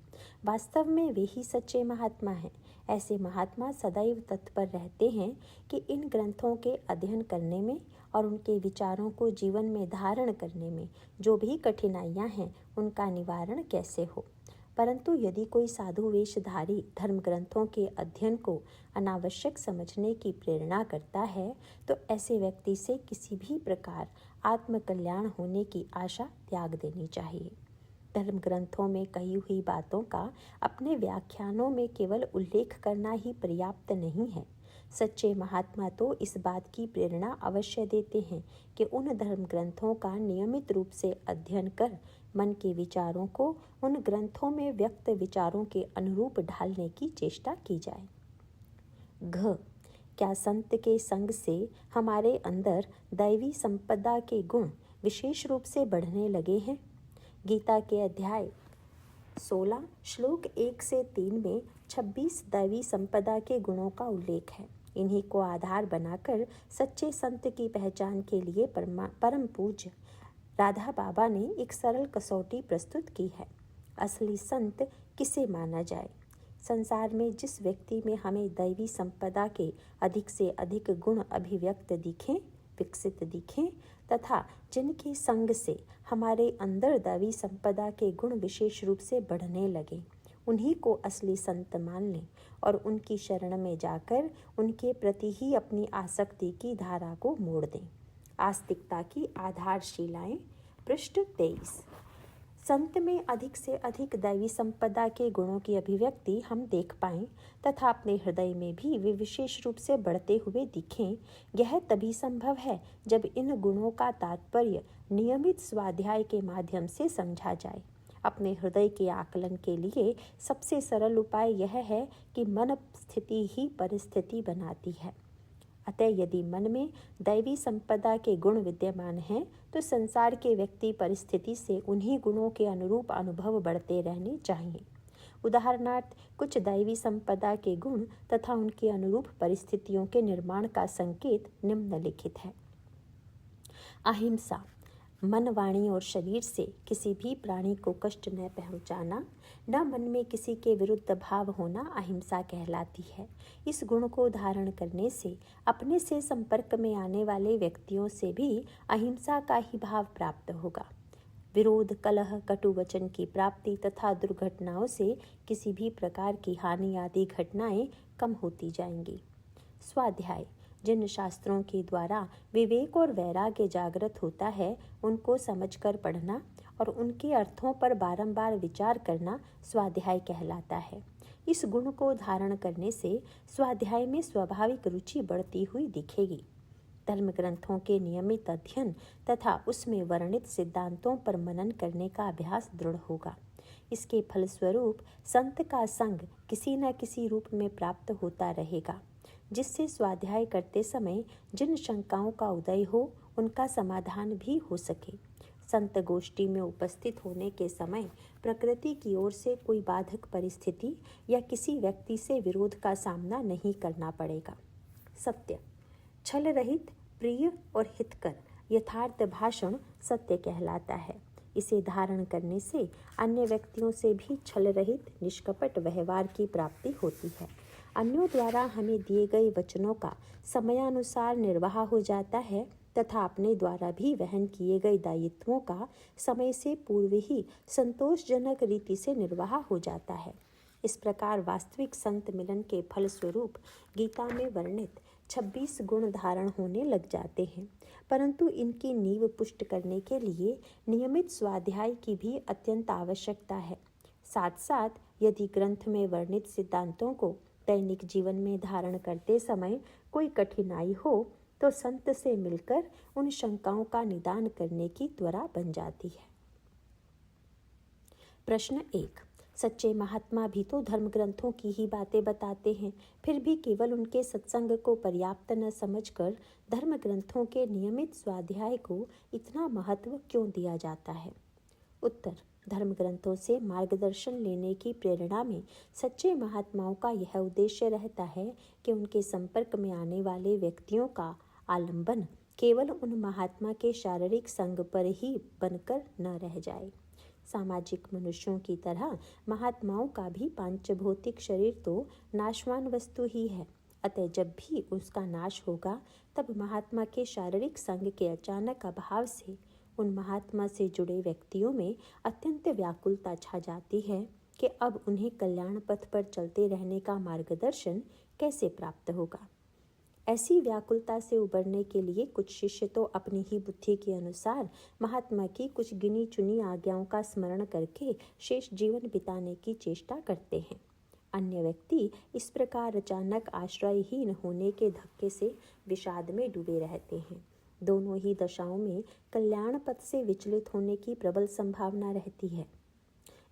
वास्तव में वे ही सच्चे महात्मा हैं। ऐसे महात्मा सदैव तत्पर रहते हैं कि इन ग्रंथों के अध्ययन करने में और उनके विचारों को जीवन में धारण करने में जो भी कठिनाइयां हैं, उनका निवारण कैसे हो। परंतु यदि कोई साधु वेशधारी धर्म ग्रंथों के अध्ययन को अनावश्यक समझने की प्रेरणा करता है, तो ऐसे व्यक्ति से किसी भी प्रकार आत्मकल्याण होने की आशा त्याग देनी चाहिए। धर्म ग्रंथों में कही हुई बातों का अपने व्याख्यानों में केवल उल्लेख करना ही पर्याप्त नहीं है। सच्चे महात्मा तो इस बात की प्रेरणा अवश्य देते हैं कि उन धर्म ग्रंथों का नियमित रूप से अध्ययन कर मन के विचारों को उन ग्रंथों में व्यक्त विचारों के अनुरूप ढालने की चेष्टा की जाए। क्या संत के संग से हमारे अंदर दैवी संपदा के गुण विशेष रूप से बढ़ने लगे हैं? गीता के अध्याय 16 श्लोक 1 से 3 में 26 दैवी संपदा के गुणों का उल्लेख है। इन्हीं को आधार बनाकर सच्चे संत की पहचान के लिए परम पूज्य राधा बाबा ने एक सरल कसौटी प्रस्तुत की है। असली संत किसे माना जाए? संसार में जिस व्यक्ति में हमें दैवी संपदा के अधिक से अधिक गुण अभिव्यक्त दिखें, विकसित दिखें तथा जिनके संग से हमारे अंदर दैवी संपदा के गुण विशेष रूप से बढ़ने लगे, उन्हीं को असली संत मान लें और उनकी शरण में जाकर उनके प्रति ही अपनी आसक्ति की धारा को मोड़ दें। आस्तिकता की आधारशिलाएं, पृष्ठ 23। संत में अधिक से अधिक दैवी संपदा के गुणों की अभिव्यक्ति हम देख पाएं तथा अपने हृदय में भी वे विशेष रूप से बढ़ते हुए दिखें, यह तभी संभव है जब इन गुणों का तात्पर्य नियमित स्वाध्याय के माध्यम से समझा जाए। अपने हृदय के आकलन के लिए सबसे सरल उपाय यह है कि मन स्थिति ही परिस्थिति बनाती है। अतः यदि मन में दैवी संपदा के गुण विद्यमान हैं, तो संसार के व्यक्ति परिस्थिति से उन्हीं गुणों के अनुरूप अनुभव बढ़ते रहने चाहिए। उदाहरणार्थ, कुछ दैवी संपदा के गुण तथा उनके अनुरूप परिस्थितियों के निर्माण का संकेत निम्नलिखित है। अहिंसा, मन, वाणी और शरीर से किसी भी प्राणी को कष्ट न पहुंचाना, न मन में किसी के विरुद्ध भाव होना अहिंसा कहलाती है। इस गुण को धारण करने से अपने से संपर्क में आने वाले व्यक्तियों से भी अहिंसा का ही भाव प्राप्त होगा। विरोध, कलह, कटु वचन की प्राप्ति तथा दुर्घटनाओं से किसी भी प्रकार की हानि आदि घटनाएं कम होती जाएंगी। स्वाध्याय, जिन शास्त्रों के द्वारा विवेक और वैराग्य जागृत होता है, उनको समझकर पढ़ना और उनके अर्थों पर बारंबार विचार करना स्वाध्याय कहलाता है। इस गुण को धारण करने से स्वाध्याय में स्वाभाविक रुचि बढ़ती हुई दिखेगी। धर्म ग्रंथों के नियमित अध्ययन तथा उसमें वर्णित सिद्धांतों पर मनन करने का अभ्यास दृढ़ होगा। इसके फलस्वरूप संत का संग किसी न किसी रूप में प्राप्त होता रहेगा, जिससे स्वाध्याय करते समय जिन शंकाओं का उदय हो, उनका समाधान भी हो सके। संत गोष्ठी में उपस्थित होने के समय प्रकृति की ओर से कोई बाधक परिस्थिति या किसी व्यक्ति से विरोध का सामना नहीं करना पड़ेगा। सत्य, छल रहित, प्रिय और हितकर यथार्थ भाषण सत्य कहलाता है। इसे धारण करने से अन्य व्यक्तियों से भी छल रहित, निष्कपट व्यवहार की प्राप्ति होती है। अन्यों द्वारा हमें दिए गए वचनों का समयानुसार निर्वाह हो जाता है तथा अपने द्वारा भी वहन किए गए दायित्वों का समय से पूर्व ही संतोषजनक रीति से निर्वाह हो जाता है। इस प्रकार वास्तविक संत मिलन के फलस्वरूप गीता में वर्णित 26 गुण धारण होने लग जाते हैं, परंतु इनकी नींव पुष्ट करने के लिए नियमित स्वाध्याय की भी अत्यंत आवश्यकता है। साथ साथ यदि ग्रंथ में वर्णित सिद्धांतों को दैनिक जीवन में धारण करते समय कोई कठिनाई हो तो संत से मिलकर उन शंकाओं का निदान करने की त्वरा बन जाती है। प्रश्न 1। सच्चे महात्मा भी तो धर्म ग्रंथों की ही बातें बताते हैं, फिर भी केवल उनके सत्संग को पर्याप्त न समझकर धर्म ग्रंथों के नियमित स्वाध्याय को इतना महत्व क्यों दिया जाता है? उत्तर। धर्म ग्रंथों से मार्गदर्शन लेने की प्रेरणा में सच्चे महात्माओं का यह उद्देश्य रहता है कि उनके संपर्क में आने वाले व्यक्तियों का आलंबन केवल उन महात्मा के शारीरिक संग पर ही बनकर न रह जाए। सामाजिक मनुष्यों की तरह महात्माओं का भी पांचभौतिक शरीर तो नाशवान वस्तु ही है, अतः जब भी उसका नाश होगा तब महात्मा के शारीरिक संग के अचानक अभाव से उन महात्मा से जुड़े व्यक्तियों में अत्यंत व्याकुलता छा जाती है कि अब उन्हें कल्याण पथ पर चलते रहने का मार्गदर्शन कैसे प्राप्त होगा। ऐसी व्याकुलता से उबरने के लिए कुछ शिष्य तो अपनी ही बुद्धि के अनुसार महात्मा की कुछ गिनी चुनी आज्ञाओं का स्मरण करके शेष जीवन बिताने की चेष्टा करते हैं। अन्य व्यक्ति इस प्रकार अचानक आश्रयहीन होने के धक्के से विषाद में डूबे रहते हैं। दोनों ही दशाओं में कल्याण पथ से विचलित होने की प्रबल संभावना रहती है।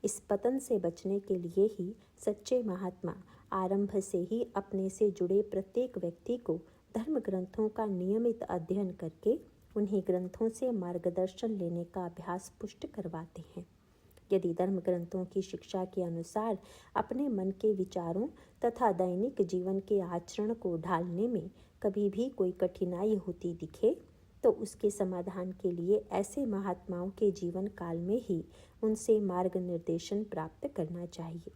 इस पतन से बचने के लिए ही सच्चे महात्मा आरंभ से ही अपने से जुड़े प्रत्येक व्यक्ति को धर्म ग्रंथों का नियमित अध्ययन करके उन्हीं ग्रंथों से मार्गदर्शन लेने का अभ्यास पुष्ट करवाते हैं। यदि धर्म ग्रंथों की शिक्षा के अनुसार अपने मन के विचारों तथा दैनिक जीवन के आचरण को ढालने में कभी भी कोई कठिनाई होती दिखे तो उसके समाधान के लिए ऐसे महात्माओं के जीवन काल में ही उनसे मार्ग निर्देशन प्राप्त करना चाहिए।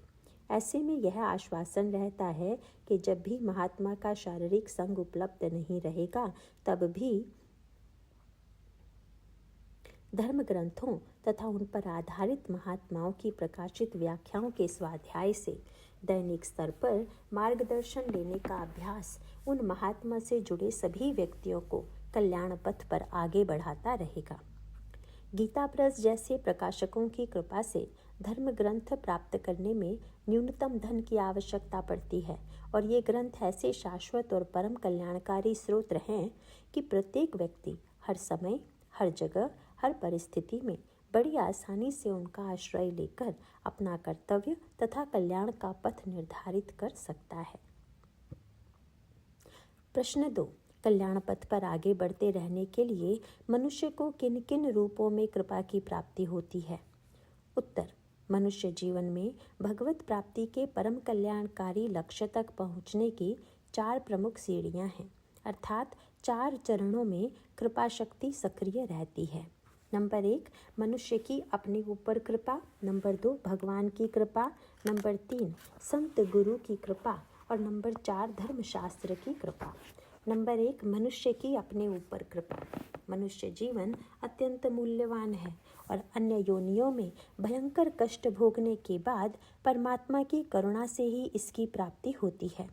ऐसे में यह आश्वासन रहता है कि जब भी महात्मा का शारीरिक संग उपलब्ध नहीं रहेगा तब भी धर्म ग्रंथों तथा उन पर आधारित महात्माओं की प्रकाशित व्याख्याओं के स्वाध्याय से दैनिक स्तर पर मार्गदर्शन लेने का अभ्यास उन महात्मा से जुड़े सभी व्यक्तियों को कल्याण पथ पर आगे बढ़ाता रहेगा। गीता प्रेस जैसे प्रकाशकों की कृपा से धर्म ग्रंथ प्राप्त करने में न्यूनतम धन की आवश्यकता पड़ती है और ये ग्रंथ ऐसे शाश्वत और परम कल्याणकारी स्रोत हैं कि प्रत्येक व्यक्ति हर समय, हर जगह, हर परिस्थिति में बड़ी आसानी से उनका आश्रय लेकर अपना कर्तव्य तथा कल्याण का पथ निर्धारित कर सकता है। प्रश्न 2। कल्याण पथ पर आगे बढ़ते रहने के लिए मनुष्य को किन किन रूपों में कृपा की प्राप्ति होती है? उत्तर। मनुष्य जीवन में भगवत प्राप्ति के परम कल्याणकारी लक्ष्य तक पहुँचने की 4 प्रमुख सीढ़ियाँ हैं, अर्थात 4 चरणों में कृपा शक्ति सक्रिय रहती है। नंबर 1 मनुष्य की अपने ऊपर कृपा, नंबर 2 भगवान की कृपा, नंबर 3 संत गुरु की कृपा और नंबर 4 धर्मशास्त्र की कृपा। नंबर 1 मनुष्य की अपने ऊपर कृपा। मनुष्य जीवन अत्यंत मूल्यवान है और अन्य योनियों में भयंकर कष्ट भोगने के बाद परमात्मा की करुणा से ही इसकी प्राप्ति होती है।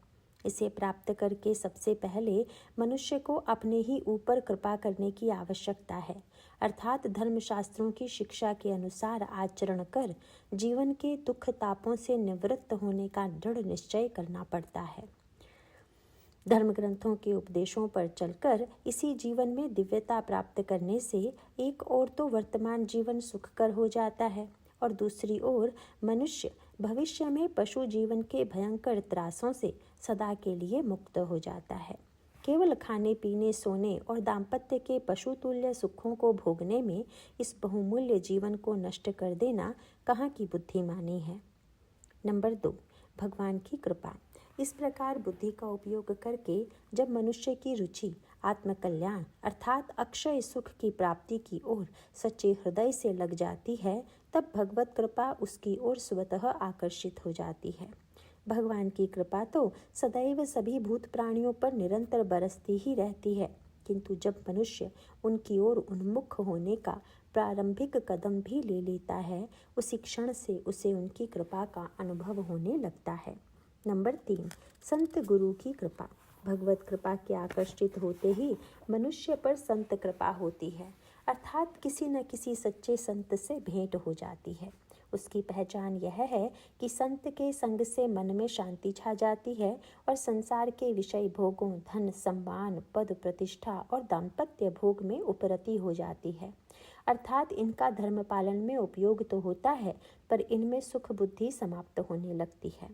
इसे प्राप्त करके सबसे पहले मनुष्य को अपने ही ऊपर कृपा करने की आवश्यकता है, अर्थात धर्मशास्त्रों की शिक्षा के अनुसार आचरण कर जीवन के दुख तापों से निवृत्त होने का दृढ़ निश्चय करना पड़ता है। धर्म ग्रंथों के उपदेशों पर चलकर इसी जीवन में दिव्यता प्राप्त करने से एक ओर तो वर्तमान जीवन सुखकर हो जाता है और दूसरी ओर मनुष्य भविष्य में पशु जीवन के भयंकर त्रासों से सदा के लिए मुक्त हो जाता है। केवल खाने पीने, सोने और दाम्पत्य के पशु तुल्य सुखों को भोगने में इस बहुमूल्य जीवन को नष्ट कर देना कहाँ की बुद्धिमानी है। नंबर 2 भगवान की कृपा। इस प्रकार बुद्धि का उपयोग करके जब मनुष्य की रुचि आत्मकल्याण अर्थात अक्षय सुख की प्राप्ति की ओर सच्चे हृदय से लग जाती है तब भगवत कृपा उसकी ओर स्वतः आकर्षित हो जाती है। भगवान की कृपा तो सदैव सभी भूत प्राणियों पर निरंतर बरसती ही रहती है, किंतु जब मनुष्य उनकी ओर उन्मुख होने का प्रारंभिक कदम भी ले लेता है, उसी क्षण से उसे उनकी कृपा का अनुभव होने लगता है। नंबर 3, संत गुरु की कृपा। भगवत कृपा के आकर्षित होते ही मनुष्य पर संत कृपा होती है, अर्थात किसी न किसी सच्चे संत से भेंट हो जाती है। उसकी पहचान यह है कि संत के संग से मन में शांति छा जाती है और संसार के विषय भोगों, धन, सम्मान, पद, प्रतिष्ठा और दाम्पत्य भोग में उपरति हो जाती है। अर्थात इनका धर्म पालन में उपयोग तो होता है, पर इनमें सुख बुद्धि समाप्त होने लगती है।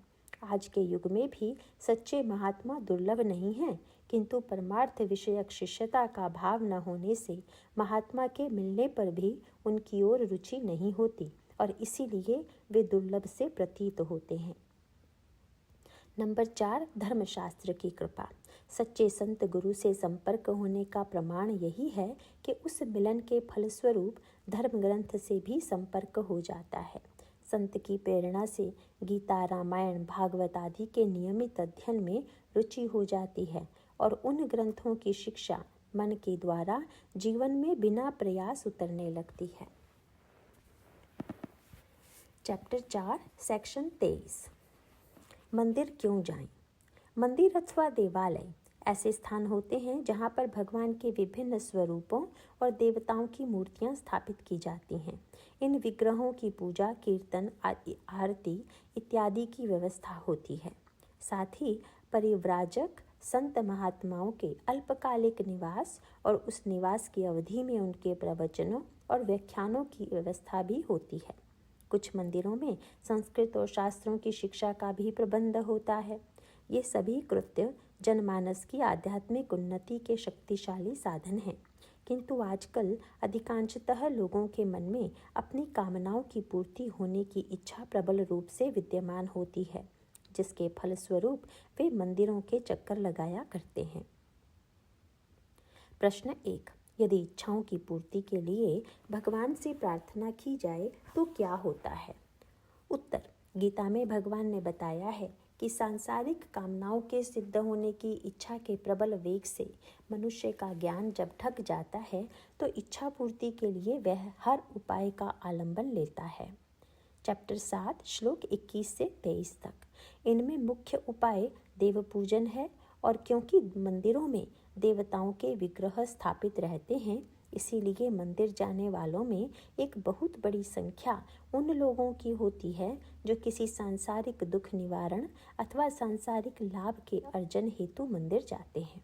आज के युग में भी सच्चे महात्मा दुर्लभ नहीं हैं, किंतु परमार्थ विषयक शिष्यता का भाव न होने से महात्मा के मिलने पर भी उनकी ओर रुचि नहीं होती और इसीलिए वे दुर्लभ से प्रतीत होते हैं। नंबर 4, धर्मशास्त्र की कृपा। सच्चे संत गुरु से संपर्क होने का प्रमाण यही है कि उस मिलन के फलस्वरूप धर्म ग्रंथ से भी संपर्क हो जाता है। संत की प्रेरणा से गीता, रामायण, भागवत आदि के नियमित अध्ययन में रुचि हो जाती है और उन ग्रंथों की शिक्षा मन के द्वारा जीवन में बिना प्रयास उतरने लगती है। Chapter 4, section 23। मंदिर क्यों जाएं? मंदिर अथवा देवालय ऐसे स्थान होते हैं जहाँ पर भगवान के विभिन्न स्वरूपों और देवताओं की मूर्तियाँ स्थापित की जाती हैं। इन विग्रहों की पूजा, कीर्तन, आरती इत्यादि की व्यवस्था होती है। साथ ही परिव्राजक संत महात्माओं के अल्पकालिक निवास और उस निवास की अवधि में उनके प्रवचनों और व्याख्यानों की व्यवस्था भी होती है। कुछ मंदिरों में संस्कृत और शास्त्रों की शिक्षा का भी प्रबंध होता है। ये सभी कृत्य जनमानस की आध्यात्मिक उन्नति के शक्तिशाली साधन हैं, किंतु आजकल अधिकांशतः लोगों के मन में अपनी कामनाओं की पूर्ति होने की इच्छा प्रबल रूप से विद्यमान होती है, जिसके फलस्वरूप वे मंदिरों के चक्कर लगाया करते हैं। प्रश्न 1, यदि इच्छाओं की पूर्ति के लिए भगवान से प्रार्थना की जाए तो क्या होता है? उत्तर, गीता में भगवान ने बताया है कि सांसारिक कामनाओं के सिद्ध होने की इच्छा के प्रबल वेग से मनुष्य का ज्ञान जब ढक जाता है तो इच्छा पूर्ति के लिए वह हर उपाय का आलंबन लेता है। चैप्टर 7, श्लोक 21 से 23 तक। इनमें मुख्य उपाय देव पूजन है और क्योंकि मंदिरों में देवताओं के विग्रह स्थापित रहते हैं, इसीलिए मंदिर जाने वालों में एक बहुत बड़ी संख्या उन लोगों की होती है जो किसी सांसारिक दुख निवारण अथवा सांसारिक लाभ के अर्जन हेतु मंदिर जाते हैं।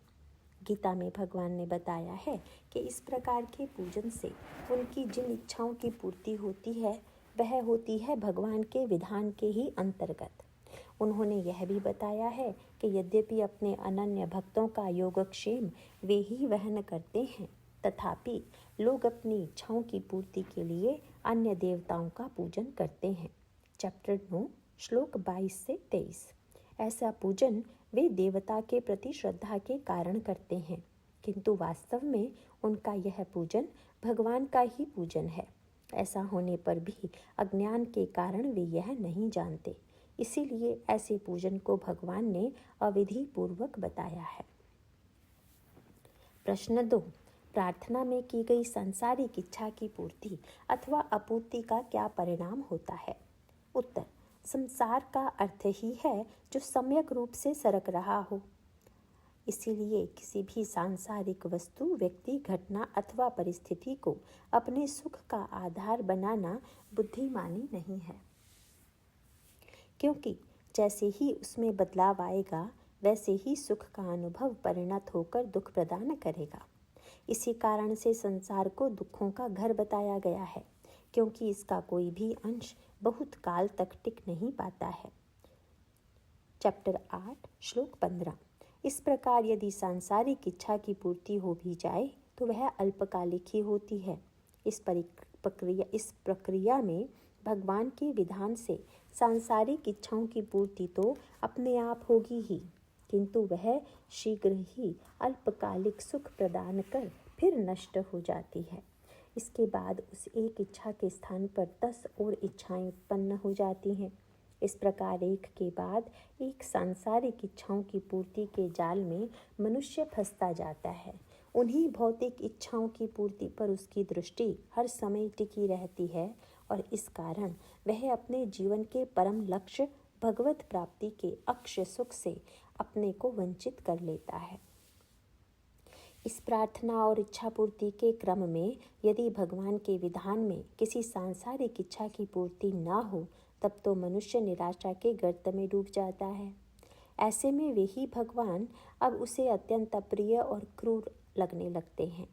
गीता में भगवान ने बताया है कि इस प्रकार के पूजन से उनकी जिन इच्छाओं की पूर्ति होती है वह होती है भगवान के विधान के ही अंतर्गत। उन्होंने यह भी बताया है कि यद्यपि अपने अनन्य भक्तों का योगक्षेम वे ही वहन करते हैं, तथापि लोग अपनी इच्छाओं की पूर्ति के लिए अन्य देवताओं का पूजन करते हैं। चैप्टर 9, श्लोक 22 से 23। ऐसा पूजन वे देवता के प्रति श्रद्धा के कारण करते हैं, किंतु वास्तव में उनका यह पूजन भगवान का ही पूजन है। ऐसा होने पर भी अज्ञान के कारण वे यह नहीं जानते, इसीलिए ऐसे पूजन को भगवान ने अविधि पूर्वक बताया है। प्रश्न 2, प्रार्थना में की गई सांसारिक इच्छा की पूर्ति अथवा अपूर्ति का क्या परिणाम होता है? उत्तर, संसार का अर्थ ही है जो सम्यक रूप से सरक रहा हो। इसीलिए किसी भी सांसारिक वस्तु, व्यक्ति, घटना अथवा परिस्थिति को अपने सुख का आधार बनाना बुद्धिमानी नहीं है, क्योंकि जैसे ही उसमें बदलाव आएगा वैसे ही सुख का अनुभव परिणत होकर दुख प्रदान करेगा। इसी कारण से संसार को दुखों का घर बताया गया है, क्योंकि इसका कोई भी अंश बहुत काल तक टिक नहीं पाता है। चैप्टर 8, श्लोक 15। इस प्रकार यदि सांसारिक इच्छा की पूर्ति हो भी जाए तो वह अल्पकालिक ही होती है। इस प्रक्रिया में भगवान के विधान से सांसारिक इच्छाओं की पूर्ति तो अपने आप होगी ही, किंतु वह शीघ्र ही अल्पकालिक सुख प्रदान कर फिर नष्ट हो जाती है। इसके बाद उस एक इच्छा के स्थान पर 10 और इच्छाएं उत्पन्न हो जाती हैं। इस प्रकार एक के बाद एक सांसारिक इच्छाओं की पूर्ति के जाल में मनुष्य फंसता जाता है उन्हीं भौतिक इच्छाओं की पूर्ति पर उसकी दृष्टि हर समय टिकी रहती है और इस कारण वह अपने जीवन के परम लक्ष्य भगवत प्राप्ति के अक्षय सुख से अपने को वंचित कर लेता है। इस प्रार्थना और इच्छा पूर्ति के क्रम में यदि भगवान के विधान में किसी सांसारिक इच्छा की पूर्ति न हो, तब तो मनुष्य निराशा के गर्त में डूब जाता है। ऐसे में वे ही भगवान अब उसे अत्यंत अप्रिय और क्रूर लगने लगते हैं।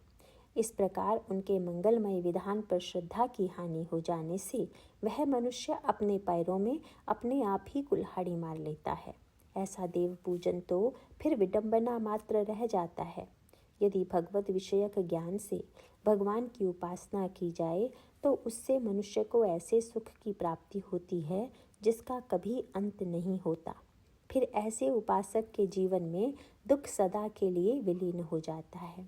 इस प्रकार उनके मंगलमय विधान पर श्रद्धा की हानि हो जाने से वह मनुष्य अपने पैरों में अपने आप ही कुल्हाड़ी मार लेता है। ऐसा देव पूजन तो फिर विडंबना मात्र रह जाता है। यदि भगवत विषयक ज्ञान से भगवान की उपासना की जाए तो उससे मनुष्य को ऐसे सुख की प्राप्ति होती है जिसका कभी अंत नहीं होता। फिर ऐसे उपासक के जीवन में दुख सदा के लिए विलीन हो जाता है।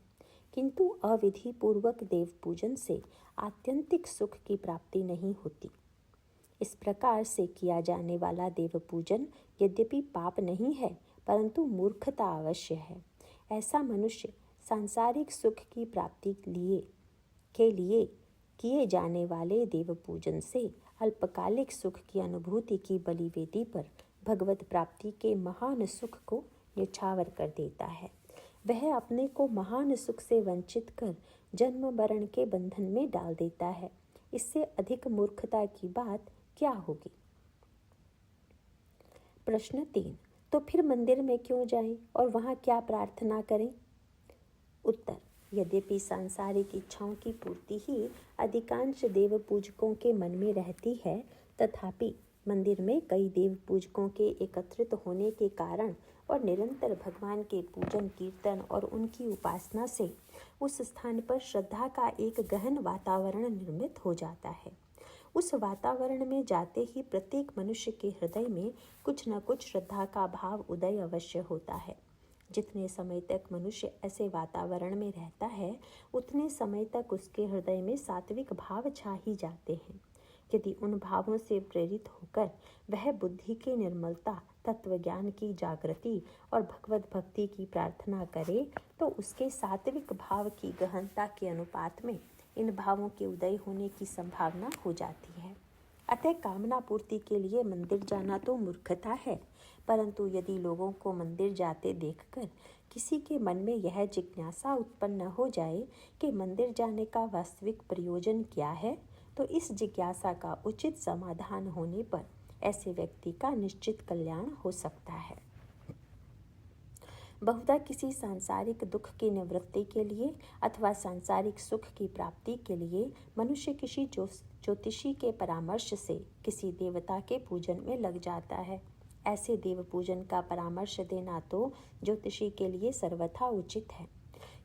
किंतु अविधि पूर्वक देव पूजन से आत्यंतिक सुख की प्राप्ति नहीं होती। इस प्रकार से किया जाने वाला देव पूजन यद्यपि पाप नहीं है, परंतु मूर्खता अवश्य है। ऐसा मनुष्य सांसारिक सुख की प्राप्ति के लिए किए जाने वाले देव पूजन से अल्पकालिक सुख की अनुभूति की बलिवेदी पर भगवत प्राप्ति के महान सुख को न्यौछावर कर देता है। वह अपने को महान सुख से वंचित कर जन्म मरण के बंधन में डाल देता है। इससे अधिक मूर्खता की बात क्या होगी। प्रश्न 3, तो फिर मंदिर में क्यों जाएं और वहां क्या प्रार्थना करें? उत्तर, यद्यपि सांसारिक इच्छाओं की पूर्ति ही अधिकांश देव पूजकों के मन में रहती है, तथापि मंदिर में कई देव पूजकों के एकत्रित होने के कारण और निरंतर भगवान के पूजन कीर्तन और उनकी उपासना से उस स्थान पर श्रद्धा का एक गहन वातावरण निर्मित हो जाता है। उस वातावरण में जाते ही प्रत्येक मनुष्य के हृदय में कुछ न कुछ श्रद्धा का भाव उदय अवश्य होता है। जितने समय तक मनुष्य ऐसे वातावरण में रहता है, उतने समय तक उसके हृदय में सात्विक भाव छा ही जाते हैं। यदि उन भावों से प्रेरित होकर वह बुद्धि की निर्मलता, तत्व ज्ञान की जागृति और भगवत भक्ति की प्रार्थना करे, तो उसके सात्विक भाव की गहनता के अनुपात में इन भावों के उदय होने की संभावना हो जाती है। अतः कामना पूर्ति के लिए मंदिर जाना तो मूर्खता है, परंतु यदि लोगों को मंदिर जाते देखकर किसी के मन में यह जिज्ञासा उत्पन्न हो जाए कि मंदिर जाने का वास्तविक प्रयोजन क्या है, तो इस जिज्ञासा का उचित समाधान होने पर ऐसे व्यक्ति का निश्चित कल्याण हो सकता है। बहुधा किसी सांसारिक दुख की निवृत्ति के लिए अथवा सांसारिक सुख की प्राप्ति के लिए मनुष्य किसी ज्योतिषी के परामर्श से किसी देवता के पूजन में लग जाता है। ऐसे देव पूजन का परामर्श देना तो ज्योतिषी के लिए सर्वथा उचित है,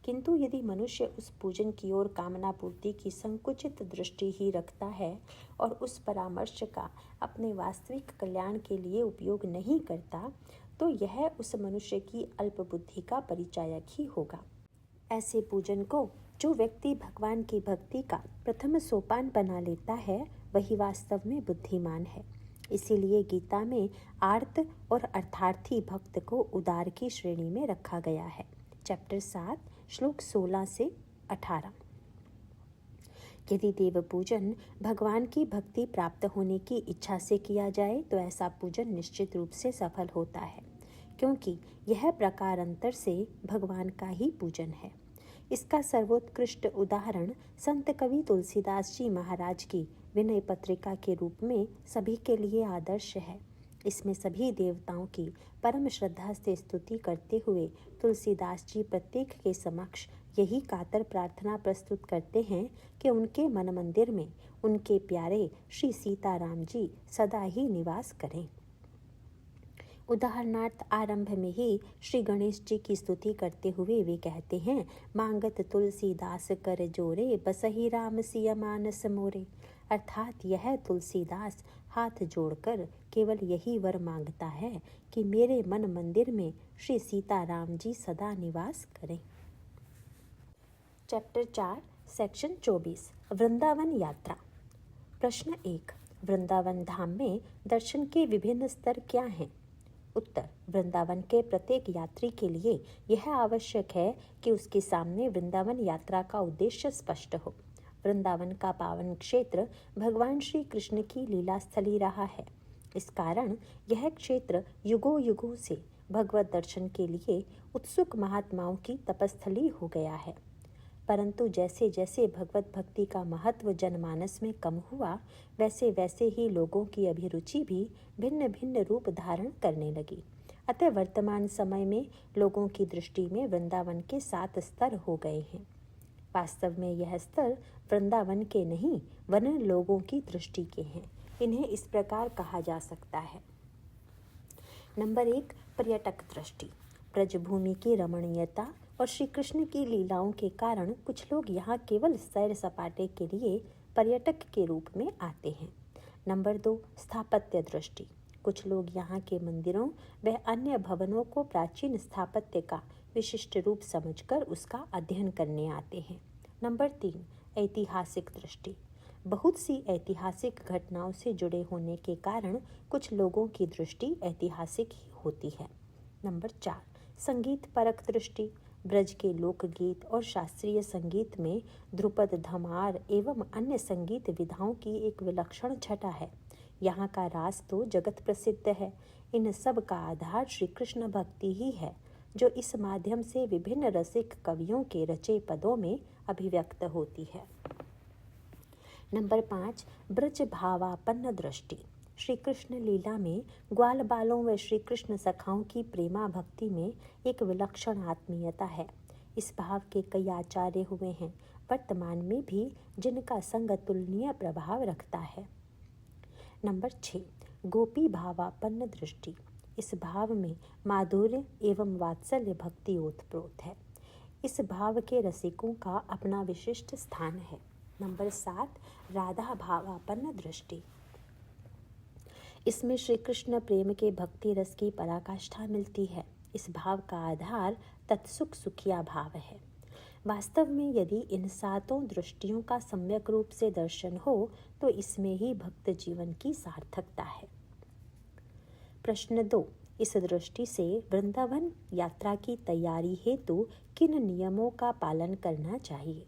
किंतु यदि मनुष्य उस पूजन की ओर कामना पूर्ति की संकुचित दृष्टि ही रखता है और उस परामर्श का अपने वास्तविक कल्याण के लिए उपयोग नहीं करता, तो यह उस मनुष्य की अल्प बुद्धि का परिचायक ही होगा। ऐसे पूजन को जो व्यक्ति भगवान की भक्ति का प्रथम सोपान बना लेता है, वही वास्तव में बुद्धिमान है। इसीलिए गीता में आर्त और अर्थार्थी भक्त को उदार की श्रेणी में रखा गया है। चैप्टर 7 श्लोक 16 से 18। यदि देव पूजन भगवान की भक्ति प्राप्त होने की इच्छा से किया जाए तो ऐसा पूजन निश्चित रूप से सफल होता है, क्योंकि यह प्रकारांतर से भगवान का ही पूजन है। इसका सर्वोत्कृष्ट उदाहरण संत कवि तुलसीदास जी महाराज की विनय पत्रिका के रूप में सभी के लिए आदर्श है। इसमें सभी देवताओं की परम श्रद्धा से स्तुति करते हुए तुलसीदास जी प्रत्येक के समक्ष यही कातर प्रार्थना प्रस्तुत करते हैं कि उनके मन मंदिर में उनके प्यारे श्री सीताराम जी सदा ही निवास करें। उदाहरणार्थ आरंभ में ही श्री गणेश जी की स्तुति करते हुए वे कहते हैं, मांगत तुलसीदास कर जोरे बसही राम सिय मानस मोरे। अर्थात यह तुलसीदास हाथ जोड़कर केवल यही वर मांगता है कि मेरे मन मंदिर में श्री सीताराम जी सदा निवास करें। चैप्टर 4 सेक्शन 24 वृंदावन यात्रा। प्रश्न 1, वृंदावन धाम में दर्शन के विभिन्न स्तर क्या हैं? उत्तर, वृंदावन के प्रत्येक यात्री के लिए यह आवश्यक है कि उसके सामने वृंदावन यात्रा का उद्देश्य स्पष्ट हो। वृंदावन का पावन क्षेत्र भगवान श्री कृष्ण की लीला स्थली रहा है। इस कारण यह क्षेत्र युगों युगों से भगवत दर्शन के लिए उत्सुक महात्माओं की तपस्थली हो गया है। परंतु जैसे जैसे भगवत भक्ति का महत्व जनमानस में कम हुआ, वैसे वैसे ही लोगों की अभिरुचि भी भिन्न भिन्न रूप धारण करने लगी। अतः वर्तमान समय में लोगों की दृष्टि में वृंदावन के 7 स्तर हो गए हैं। वास्तव में यह स्तर वृंदावन के नहीं, वरन लोगों की दृष्टि के हैं। इन्हें इस प्रकार कहा जा सकता है। नंबर 1, पर्यटक दृष्टि। ब्रजभूमि की रमणीयता और श्री कृष्ण की लीलाओं के कारण कुछ लोग यहाँ केवल सैर सपाटे के लिए पर्यटक के रूप में आते हैं। नंबर 2, स्थापत्य दृष्टि। कुछ लोग यहाँ के मंदिरों व अन्य भवनों को प्राचीन स्थापत्य का विशिष्ट रूप समझकर उसका अध्ययन करने आते हैं। नंबर 3, ऐतिहासिक दृष्टि। बहुत सी ऐतिहासिक घटनाओं से जुड़े होने के कारण कुछ लोगों की दृष्टि ऐतिहासिक ही होती है। नंबर 4, संगीत परक दृष्टि। ब्रज के लोकगीत और शास्त्रीय संगीत में ध्रुपद, धमार एवं अन्य संगीत विधाओं की एक विलक्षण छटा है। यहाँ का रास तो जगत प्रसिद्ध है। इन सब का आधार श्री कृष्ण भक्ति ही है, जो इस माध्यम से विभिन्न रसिक कवियों के रचे पदों में अभिव्यक्त होती है। नंबर 5, ब्रज भावापन्न दृष्टि। श्री कृष्ण लीला में ग्वाल बालों व श्री कृष्ण सखाओं की प्रेमा भक्ति में एक विलक्षण आत्मीयता है। इस भाव के कई आचार्य हुए हैं, वर्तमान में भी, जिनका संग तुलनीय प्रभाव रखता है। नंबर 6, गोपी भावापन्न दृष्टि। इस भाव में माधुर्य एवं वात्सल्य भक्ति ओतप्रोत है। इस भाव के रसिकों का अपना विशिष्ट स्थान है। नंबर 7, राधा भावापन्न दृष्टि। इसमें श्री कृष्ण प्रेम के भक्ति रस की पराकाष्ठा मिलती है। इस भाव का आधार तत्सुख सुखिया भाव है। वास्तव में यदि इन 7 दृष्टियों का सम्यक रूप से दर्शन हो तो इसमें ही भक्त जीवन की सार्थकता है। प्रश्न 2, इस दृष्टि से वृंदावन यात्रा की तैयारी हेतु किन नियमों का पालन करना चाहिए?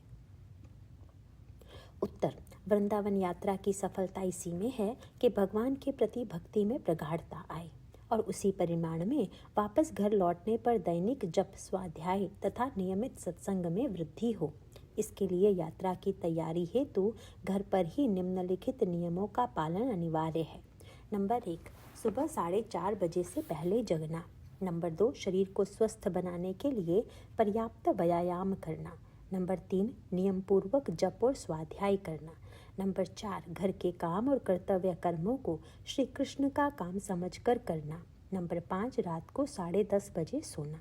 उत्तर, वृंदावन यात्रा की सफलता इसी में है कि भगवान के प्रति भक्ति में प्रगाढ़ता आए और उसी परिमाण में वापस घर लौटने पर दैनिक जप, स्वाध्याय तथा नियमित सत्संग में वृद्धि हो। इसके लिए यात्रा की तैयारी हेतु घर पर ही निम्नलिखित नियमों का पालन अनिवार्य है। नंबर 1, सुबह 4:30 बजे से पहले जगना। नंबर 2, शरीर को स्वस्थ बनाने के लिए पर्याप्त व्यायाम करना। नंबर 3, नियम पूर्वक जप और स्वाध्याय करना। नंबर 4, घर के काम और कर्तव्य कर्मों को श्री कृष्ण का काम समझकर करना। नंबर 5, रात को 10:30 बजे सोना।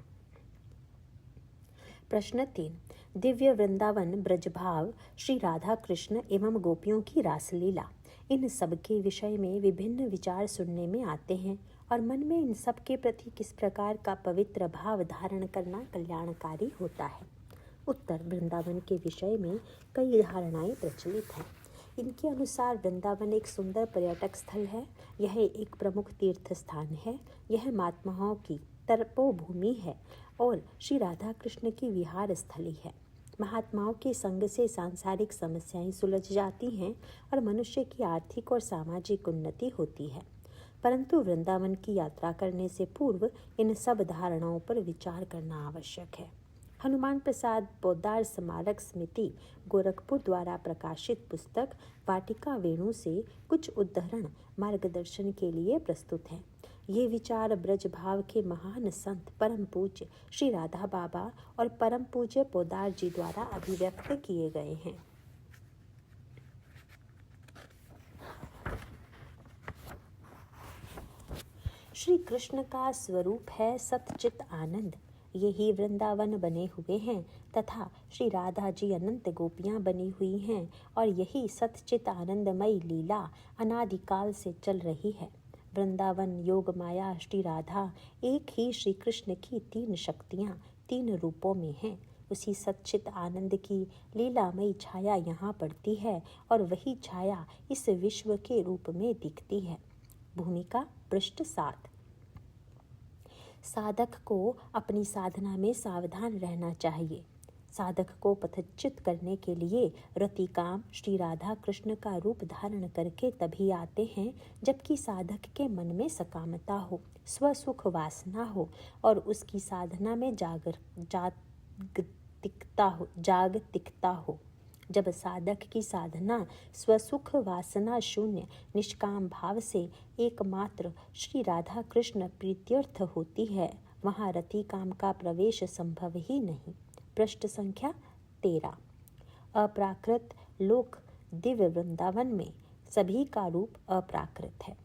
प्रश्न 3, दिव्य वृंदावन ब्रजभाव, श्री राधा कृष्ण एवं गोपियों की रासलीला, इन सब के विषय में विभिन्न विचार सुनने में आते हैं और मन में इन सब के प्रति किस प्रकार का पवित्र भाव धारण करना कल्याणकारी होता है? उत्तर, वृंदावन के विषय में कई धारणाएं प्रचलित हैं। इनके अनुसार वृंदावन एक सुंदर पर्यटक स्थल है। यह एक प्रमुख तीर्थ स्थान है। यह महात्माओं की तपोभूमि है और श्री राधा कृष्ण की विहार स्थली है। महात्माओं के संग से सांसारिक समस्याएं सुलझ जाती हैं और मनुष्य की आर्थिक और सामाजिक उन्नति होती है। परंतु वृंदावन की यात्रा करने से पूर्व इन सब धारणाओं पर विचार करना आवश्यक है। हनुमान प्रसाद पोद्दार स्मारक समिति गोरखपुर द्वारा प्रकाशित पुस्तक वाटिका वेणु से कुछ उद्धरण मार्गदर्शन के लिए प्रस्तुत हैं। ये विचार ब्रज भाव के महान संत परम पूज्य श्री राधा बाबा और परम पूज्य पोद्दार जी द्वारा अभिव्यक्त किए गए हैं। श्री कृष्ण का स्वरूप है सतचित आनंद। यही वृंदावन बने हुए हैं तथा श्री राधा जी अनंत गोपियां बनी हुई हैं और यही सतचित आनंदमयी लीला अनादिकाल से चल रही है। वृंदावन, योग माया, श्री राधा एक ही श्री कृष्ण की 3 शक्तियां 3 रूपों में हैं। उसी सच्चित आनंद की लीलामयी छाया यहाँ पड़ती है और वही छाया इस विश्व के रूप में दिखती है। भूमिका पृष्ठ 7। साधक को अपनी साधना में सावधान रहना चाहिए। साधक को पथच्युत करने के लिए रतिकाम श्री राधा कृष्ण का रूप धारण करके तभी आते हैं जबकि साधक के मन में सकामता हो, स्वसुख वासना हो और उसकी साधना में जागतिकता हो। जब साधक की साधना स्वसुख वासना शून्य निष्काम भाव से एकमात्र श्री राधा कृष्ण प्रीत्यर्थ होती है, वहाँ रतिकाम का प्रवेश संभव ही नहीं। पृष्ठ संख्या 13। अप्राकृत लोक दिव्य वृंदावन में सभी का रूप अप्राकृत है।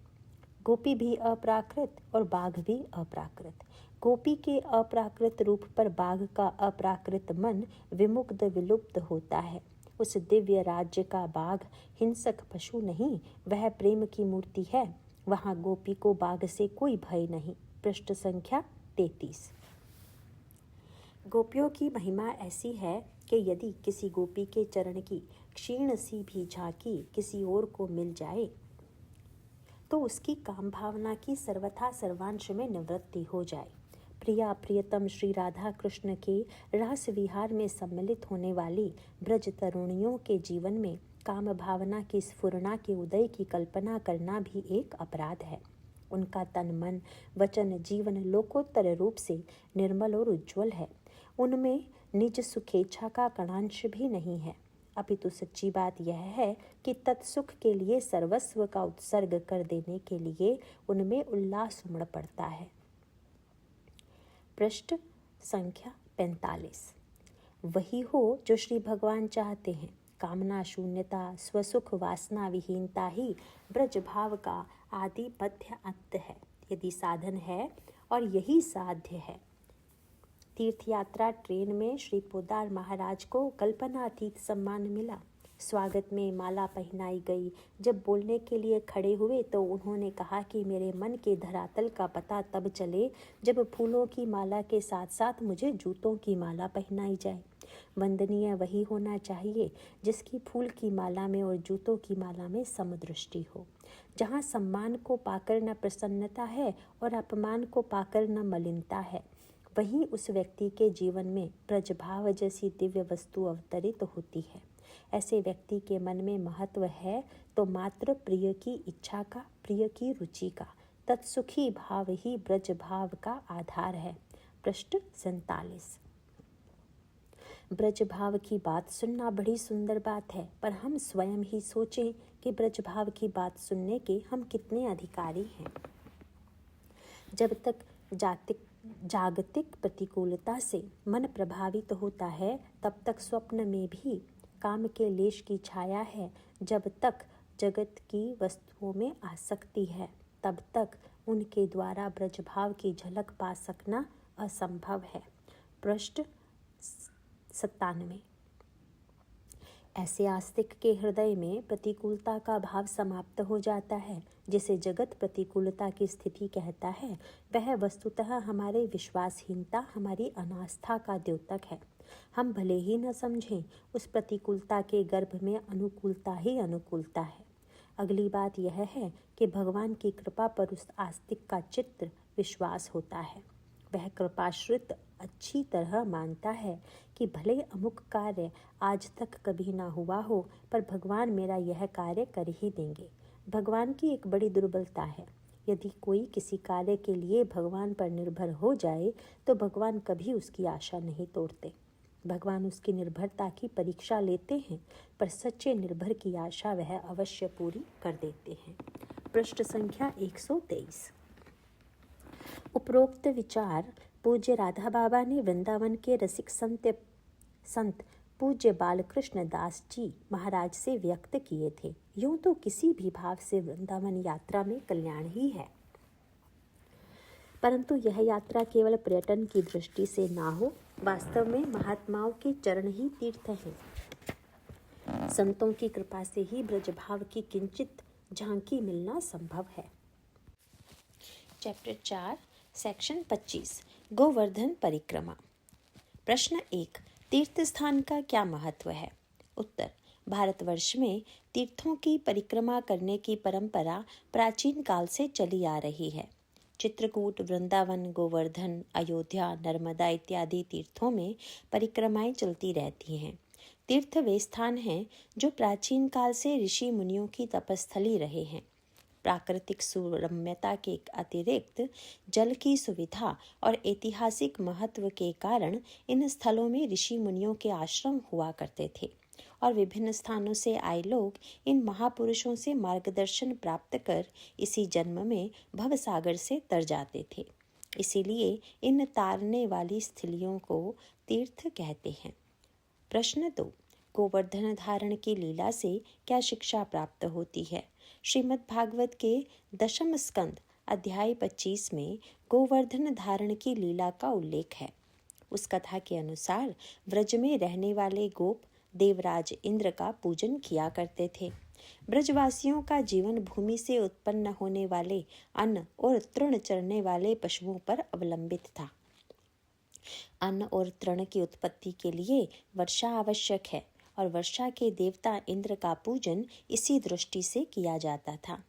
गोपी भी अप्राकृत और बाघ भी अप्राकृत। गोपी के अप्राकृत रूप पर बाघ का अप्राकृत मन विमुग्ध विलुप्त होता है। उस दिव्य राज्य का बाघ हिंसक पशु नहीं, वह प्रेम की मूर्ति है। वहाँ गोपी को बाघ से कोई भय नहीं। पृष्ठ संख्या 33। गोपियों की महिमा ऐसी है कि यदि किसी गोपी के चरण की क्षीण सी भी झांकी किसी और को मिल जाए तो उसकी काम भावना की सर्वथा सर्वांश में निवृत्ति हो जाए। प्रिया प्रियतम श्री राधा कृष्ण के रास विहार में सम्मिलित होने वाली ब्रज तरुणियों के जीवन में काम भावना की स्फुरना के उदय की कल्पना करना भी एक अपराध है। उनका तन मन वचन जीवन लोकोत्तर रूप से निर्मल और उज्ज्वल है। उनमें निज सुखेच्छा का कणांश भी नहीं है, अपितु सच्ची बात यह है कि तत्सुख के लिए सर्वस्व का उत्सर्ग कर देने के लिए उनमें उल्लास उमड़ पड़ता है। पृष्ठ संख्या 45। वही हो जो श्री भगवान चाहते हैं। कामना शून्यता, स्वसुख वासना विहीनता ही ब्रज भाव का आदि मध्य अंत है, यदि साधन है और यही साध्य है। तीर्थ यात्रा ट्रेन में श्री पोदार महाराज को कल्पनातीत सम्मान मिला। स्वागत में माला पहनाई गई। जब बोलने के लिए खड़े हुए तो उन्होंने कहा कि मेरे मन के धरातल का पता तब चले जब फूलों की माला के साथ साथ मुझे जूतों की माला पहनाई जाए। वंदनीय वही होना चाहिए जिसकी फूल की माला में और जूतों की माला में समदृष्टि हो, जहाँ सम्मान को पाकर न प्रसन्नता है और अपमान को पाकर न मलिनता है। वहीं उस व्यक्ति के जीवन में ब्रजभाव जैसी दिव्य वस्तु अवतरित होती है। ऐसे व्यक्ति के मन में महत्व है तो मात्र प्रिय की इच्छा का, प्रिय की रुचि का। तत्सुखी भाव ही ब्रज भाव का आधार है। पृष्ठ 47। ब्रज भाव की बात सुनना बड़ी सुंदर बात है, पर हम स्वयं ही सोचें कि ब्रज भाव की बात सुनने के हम कितने अधिकारी हैं। जब तक जागतिक प्रतिकूलता से मन प्रभावित होता है तब तक स्वप्न में भी काम के लेश की छाया है। जब तक जगत की वस्तुओं में आसक्ति है तब तक उनके द्वारा ब्रजभाव की झलक पा सकना असंभव है। पृष्ठ 97। ऐसे आस्तिक के हृदय में प्रतिकूलता का भाव समाप्त हो जाता है। जिसे जगत प्रतिकूलता की स्थिति कहता है वह वस्तुतः हमारे विश्वासहीनता, हमारी अनास्था का द्योतक है। हम भले ही न समझें, उस प्रतिकूलता के गर्भ में अनुकूलता ही अनुकूलता है। अगली बात यह है कि भगवान की कृपा पर उस आस्तिक का चित्त विश्वास होता है। वह कृपाश्रित अच्छी तरह मानता है कि भले अमुक कार्य आज तक कभी ना हुआ हो, पर भगवान मेरा यह कार्य कर ही देंगे। भगवान की एक बड़ी दुर्बलता है। यदि कोई किसी कार्य के लिए भगवान पर निर्भर हो जाए तो भगवान कभी उसकी आशा नहीं तोड़ते। भगवान उसकी निर्भरता की परीक्षा लेते हैं, पर सच्चे निर्भर की आशा वह अवश्य पूरी कर देते हैं। पृष्ठ संख्या 123। उपरोक्त विचार पूज्य राधा बाबा ने वृंदावन के रसिक संत पूज्य बालकृष्ण दास जी महाराज से व्यक्त किए थे। यूं तो किसी भी भाव से वृंदावन यात्रा में कल्याण ही है, परंतु यह यात्रा केवल पर्यटन की दृष्टि से ना हो, वास्तव में महात्माओं के चरण ही तीर्थ हैं। संतों की कृपा से ही ब्रजभाव की किंचित झांकी मिलना संभव है। चैप्टर 4 सेक्शन 25 गोवर्धन परिक्रमा। प्रश्न 1, तीर्थ स्थान का क्या महत्व है? उत्तर, भारतवर्ष में तीर्थों की परिक्रमा करने की परंपरा प्राचीन काल से चली आ रही है। चित्रकूट, वृंदावन, गोवर्धन, अयोध्या, नर्मदा इत्यादि तीर्थों में परिक्रमाएं चलती रहती हैं। तीर्थ वे स्थान हैं जो प्राचीन काल से ऋषि मुनियों की तपस्थली रहे हैं। प्राकृतिक सुरम्यता के अतिरिक्त जल की सुविधा और ऐतिहासिक महत्व के कारण इन स्थलों में ऋषि मुनियों के आश्रम हुआ करते थे और विभिन्न स्थानों से आए लोग इन महापुरुषों से मार्गदर्शन प्राप्त कर इसी जन्म में भवसागर से तर जाते थे। इसीलिए इन तारने वाली स्थलियों को तीर्थ कहते हैं। प्रश्न 2, गोवर्धन धारण की लीला से क्या शिक्षा प्राप्त होती है? श्रीमद् भागवत के दशम स्कंद अध्याय 25 में गोवर्धन धारण की लीला का उल्लेख है। उस कथा के अनुसार व्रज में रहने वाले गोप देवराज इंद्र का पूजन किया करते थे। ब्रजवासियों का जीवन भूमि से उत्पन्न होने वाले अन्न और तृण चरने वाले पशुओं पर अवलंबित था। अन्न और तृण की उत्पत्ति के लिए वर्षा आवश्यक है और वर्षा के देवता इंद्र का पूजन इसी दृष्टि से किया जाता था।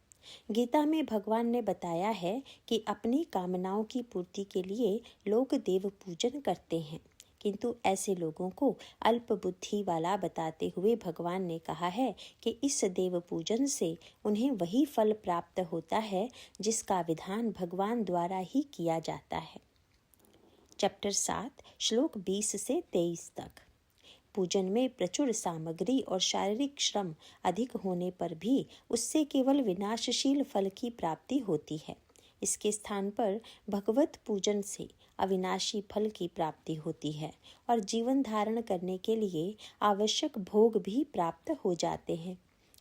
गीता में भगवान ने बताया है कि अपनी कामनाओं की पूर्ति के लिए लोग देव पूजन करते हैं, किंतु ऐसे लोगों को अल्प बुद्धि वाला बताते हुए भगवान ने कहा है कि इस देव पूजन से उन्हें वही फल प्राप्त होता है जिसका विधान भगवान द्वारा ही किया जाता है। चैप्टर 7 श्लोक 20 से 23 तक। पूजन में प्रचुर सामग्री और शारीरिक श्रम अधिक होने पर भी उससे केवल विनाशशील फल की प्राप्ति होती है। इसके स्थान पर भगवत पूजन से अविनाशी फल की प्राप्ति होती है और जीवन धारण करने के लिए आवश्यक भोग भी प्राप्त हो जाते हैं।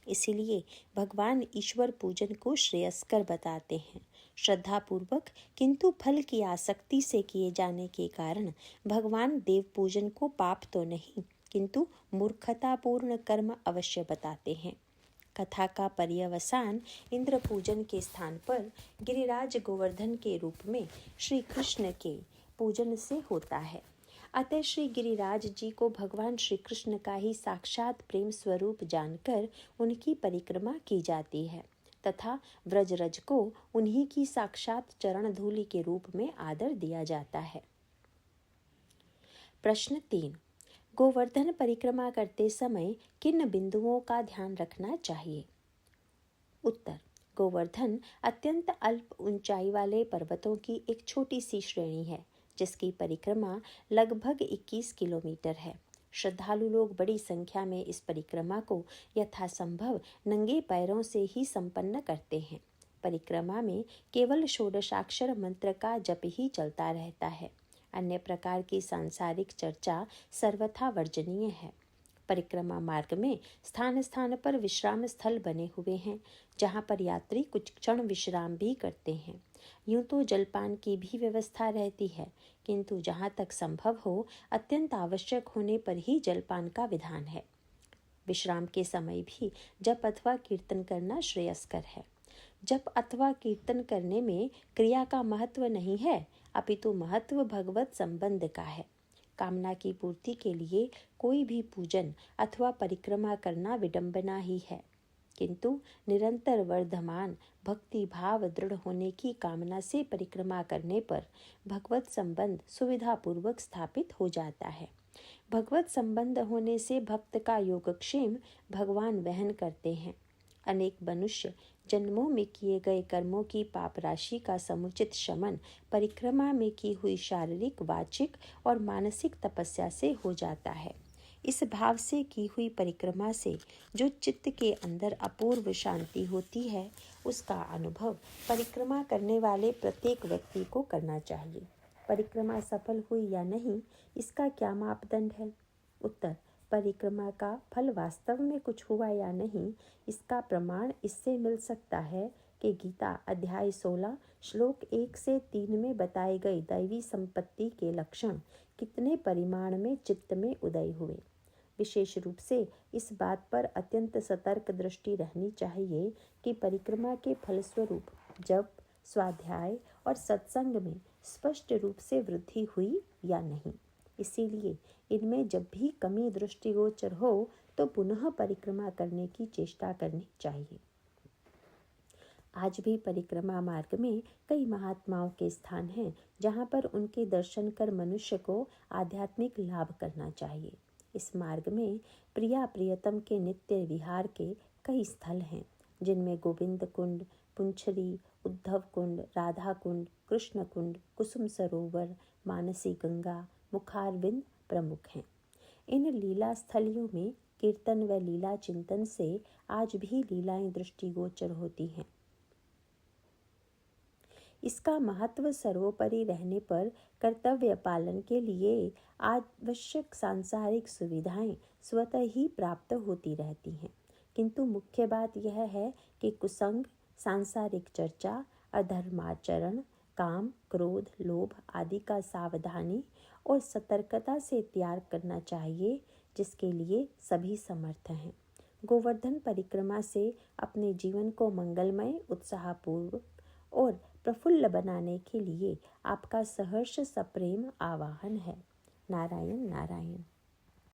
इसीलिए भगवान ईश्वर पूजन को श्रेयस्कर बताते हैं। श्रद्धापूर्वक किंतु फल की आसक्ति से किए जाने के कारण भगवान देव पूजन को पाप तो नहीं किंतु मूर्खतापूर्ण कर्म अवश्य बताते हैं। कथा का पर्यवसान इंद्र पूजन के स्थान पर गिरिराज गोवर्धन के रूप में श्री कृष्ण के पूजन से होता है। अतः श्री गिरिराज जी को भगवान श्री कृष्ण का ही साक्षात प्रेम स्वरूप जानकर उनकी परिक्रमा की जाती है तथा व्रजरज को उन्हीं की साक्षात चरण धूलि के रूप में आदर दिया जाता है। प्रश्न 3, गोवर्धन परिक्रमा करते समय किन बिंदुओं का ध्यान रखना चाहिए? उत्तर, गोवर्धन अत्यंत अल्प ऊंचाई वाले पर्वतों की एक छोटी सी श्रेणी है जिसकी परिक्रमा लगभग 21 किलोमीटर है। श्रद्धालु लोग बड़ी संख्या में इस परिक्रमा को यथासंभव नंगे पैरों से ही संपन्न करते हैं। परिक्रमा में केवल षोडशाक्षर मंत्र का जप ही चलता रहता है। अन्य प्रकार की सांसारिक चर्चा सर्वथा वर्जनीय है। परिक्रमा मार्ग में स्थान स्थान पर विश्राम स्थल बने हुए हैं जहाँ पर यात्री कुछ क्षण विश्राम भी करते हैं। यूं तो जलपान की भी व्यवस्था रहती है, किंतु जहाँ तक संभव हो अत्यंत आवश्यक होने पर ही जलपान का विधान है। विश्राम के समय भी जप अथवा कीर्तन करना श्रेयस्कर है। जप अथवा कीर्तन करने में क्रिया का महत्व नहीं है, अपितु महत्व भगवत संबंध का है। कामना की पूर्ति के लिए कोई भी पूजन अथवा परिक्रमा करना विडंबना ही है, किंतु निरंतर वर्धमान भक्ति भाव दृढ़ होने की कामना से परिक्रमा करने पर भगवत संबंध सुविधापूर्वक स्थापित हो जाता है। भगवत संबंध होने से भक्त का योगक्षेम भगवान वहन करते हैं। अनेक मनुष्य जन्मों में किए गए कर्मों की पाप राशि का समुचित शमन परिक्रमा में की हुई शारीरिक, वाचिक और मानसिक तपस्या से हो जाता है। इस भाव से की हुई परिक्रमा से जो चित्त के अंदर अपूर्व शांति होती है, उसका अनुभव परिक्रमा करने वाले प्रत्येक व्यक्ति को करना चाहिए। परिक्रमा सफल हुई या नहीं, इसका क्या मापदंड है? उत्तर, परिक्रमा का फल वास्तव में कुछ हुआ या नहीं, इसका प्रमाण इससे मिल सकता है कि गीता अध्याय 16 श्लोक 1 से 3 में बताए गए दैवी संपत्ति के लक्षण कितने परिमाण में चित्त में उदय हुए। विशेष रूप से इस बात पर अत्यंत सतर्क दृष्टि रहनी चाहिए कि परिक्रमा के फलस्वरूप जप, स्वाध्याय और सत्संग में स्पष्ट रूप से वृद्धि हुई या नहीं। इसीलिए इनमें जब भी कमी दृष्टिगोचर हो तो पुनः परिक्रमा करने की चेष्टा करनी चाहिए। आज भी परिक्रमा मार्ग में कई महात्माओं के स्थान हैं जहाँ पर उनके दर्शन कर मनुष्य को आध्यात्मिक लाभ करना चाहिए। इस मार्ग में प्रिया प्रियतम के नित्य विहार के कई स्थल हैं, जिनमें गोविंद कुंड, पुंछरी, उद्धव कुंड, राधा कुंड, कृष्ण कुंड, कुसुम सरोवर, मानसी गंगा, मुखारविंद प्रमुख हैं। इन लीला स्थलियों में कीर्तन व लीला चिंतन से आज भी लीलाएं दृष्टिगोचर होती हैं। इसका महत्व सर्वोपरि रहने पर कर्तव्य पालन के लिए आवश्यक सांसारिक सुविधाएं स्वतः ही प्राप्त होती रहती हैं, किंतु मुख्य बात यह है कि कुसंग, सांसारिक चर्चा, अधर्माचरण, काम, क्रोध, लोभ आदि का सावधानी और सतर्कता से त्याग करना चाहिए, जिसके लिए सभी समर्थ हैं। गोवर्धन परिक्रमा से अपने जीवन को मंगलमय, उत्साहपूर्वक और प्रफुल्ल बनाने के लिए आपका सहर्ष सप्रेम आवाहन है। नारायण नारायण।